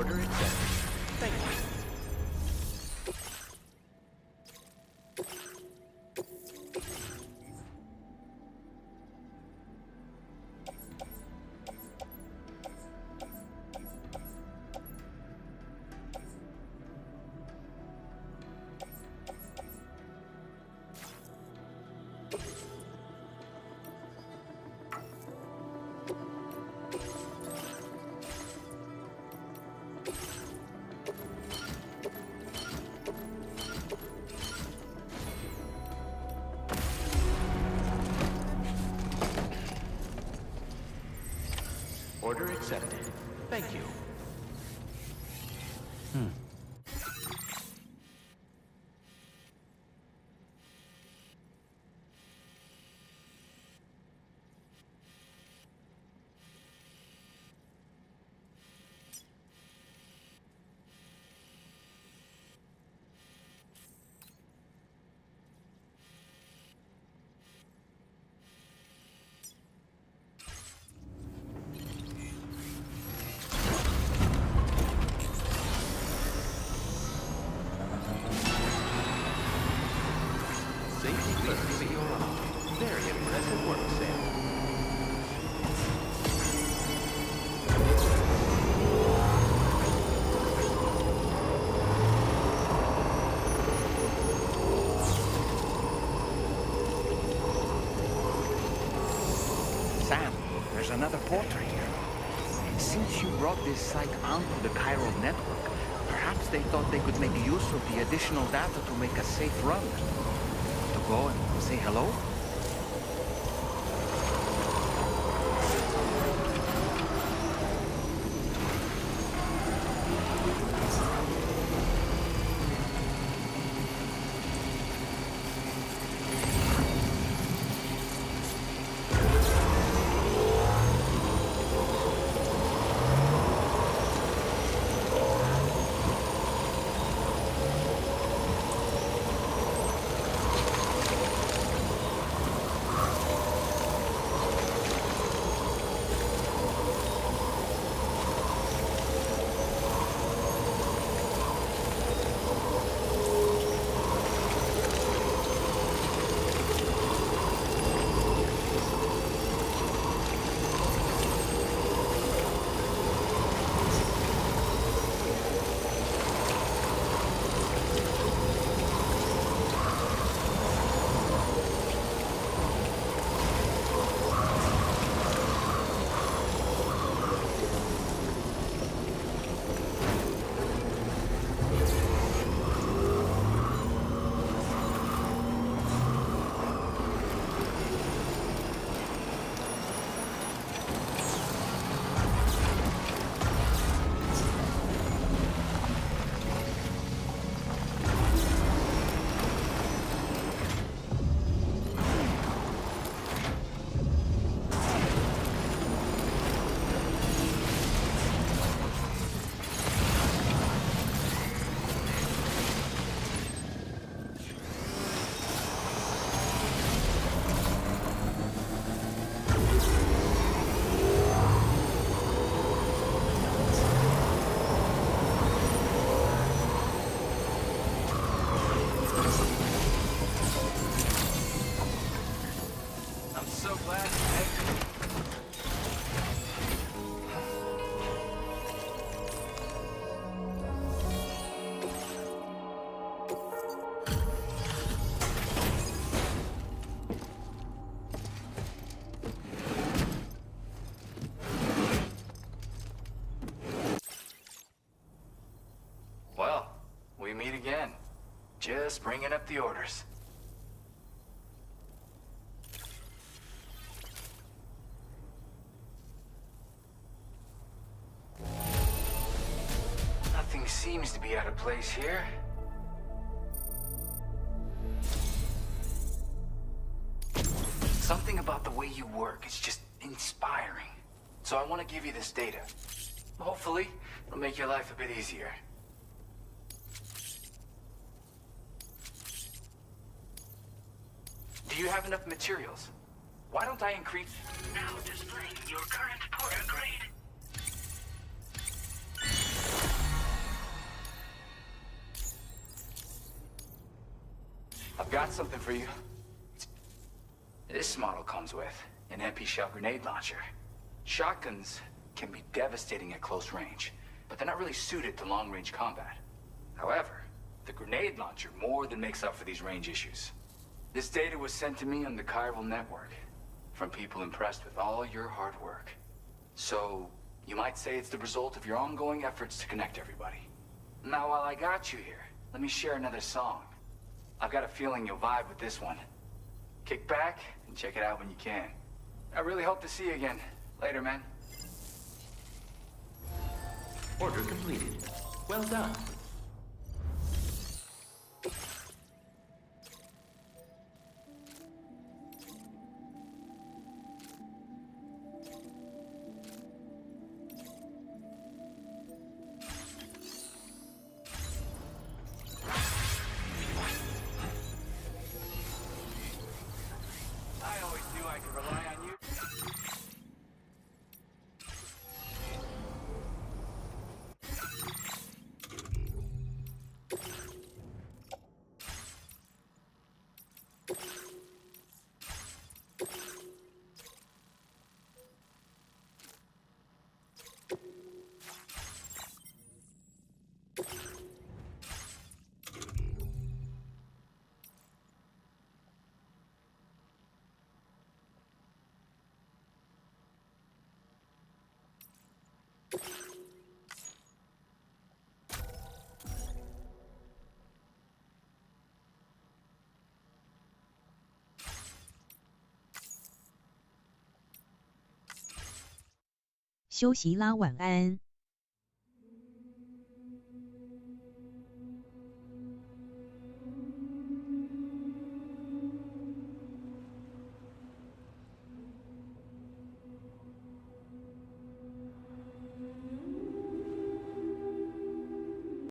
Order accepted. Thank you. Order accepted. Thank you. Safety first, see you around. Very impressive work, Sam.
Sam, there's another porter here. Since you brought this site onto the chiral network, perhaps they thought they could make use of the additional data to make a safe run. To go and say hello?
We meet again. Just bringing up the orders. Nothing seems to be out of place here. Something about the way you work is just inspiring. So I want to give you this data. Hopefully, it'll make your life a bit easier. Do you have enough materials? Why don't I increase...
Now displaying your current porter grade.
Got something for you. This model comes with an empty shell grenade launcher. Shotguns can be devastating at close range, but they're not really suited to long-range combat. However, the grenade launcher more than makes up for these range issues. This data was sent to me on the chiral network from people impressed with all your hard work. So, you might say it's the result of your ongoing efforts to connect everybody. Now, while I got you here, let me share another song. I've got a feeling you'll vibe with this one. Kick back and check it out when you can. I really hope to see you again. Later, man.
Order completed. Well done.
I always knew I could rely on you.
休息啦，晚安。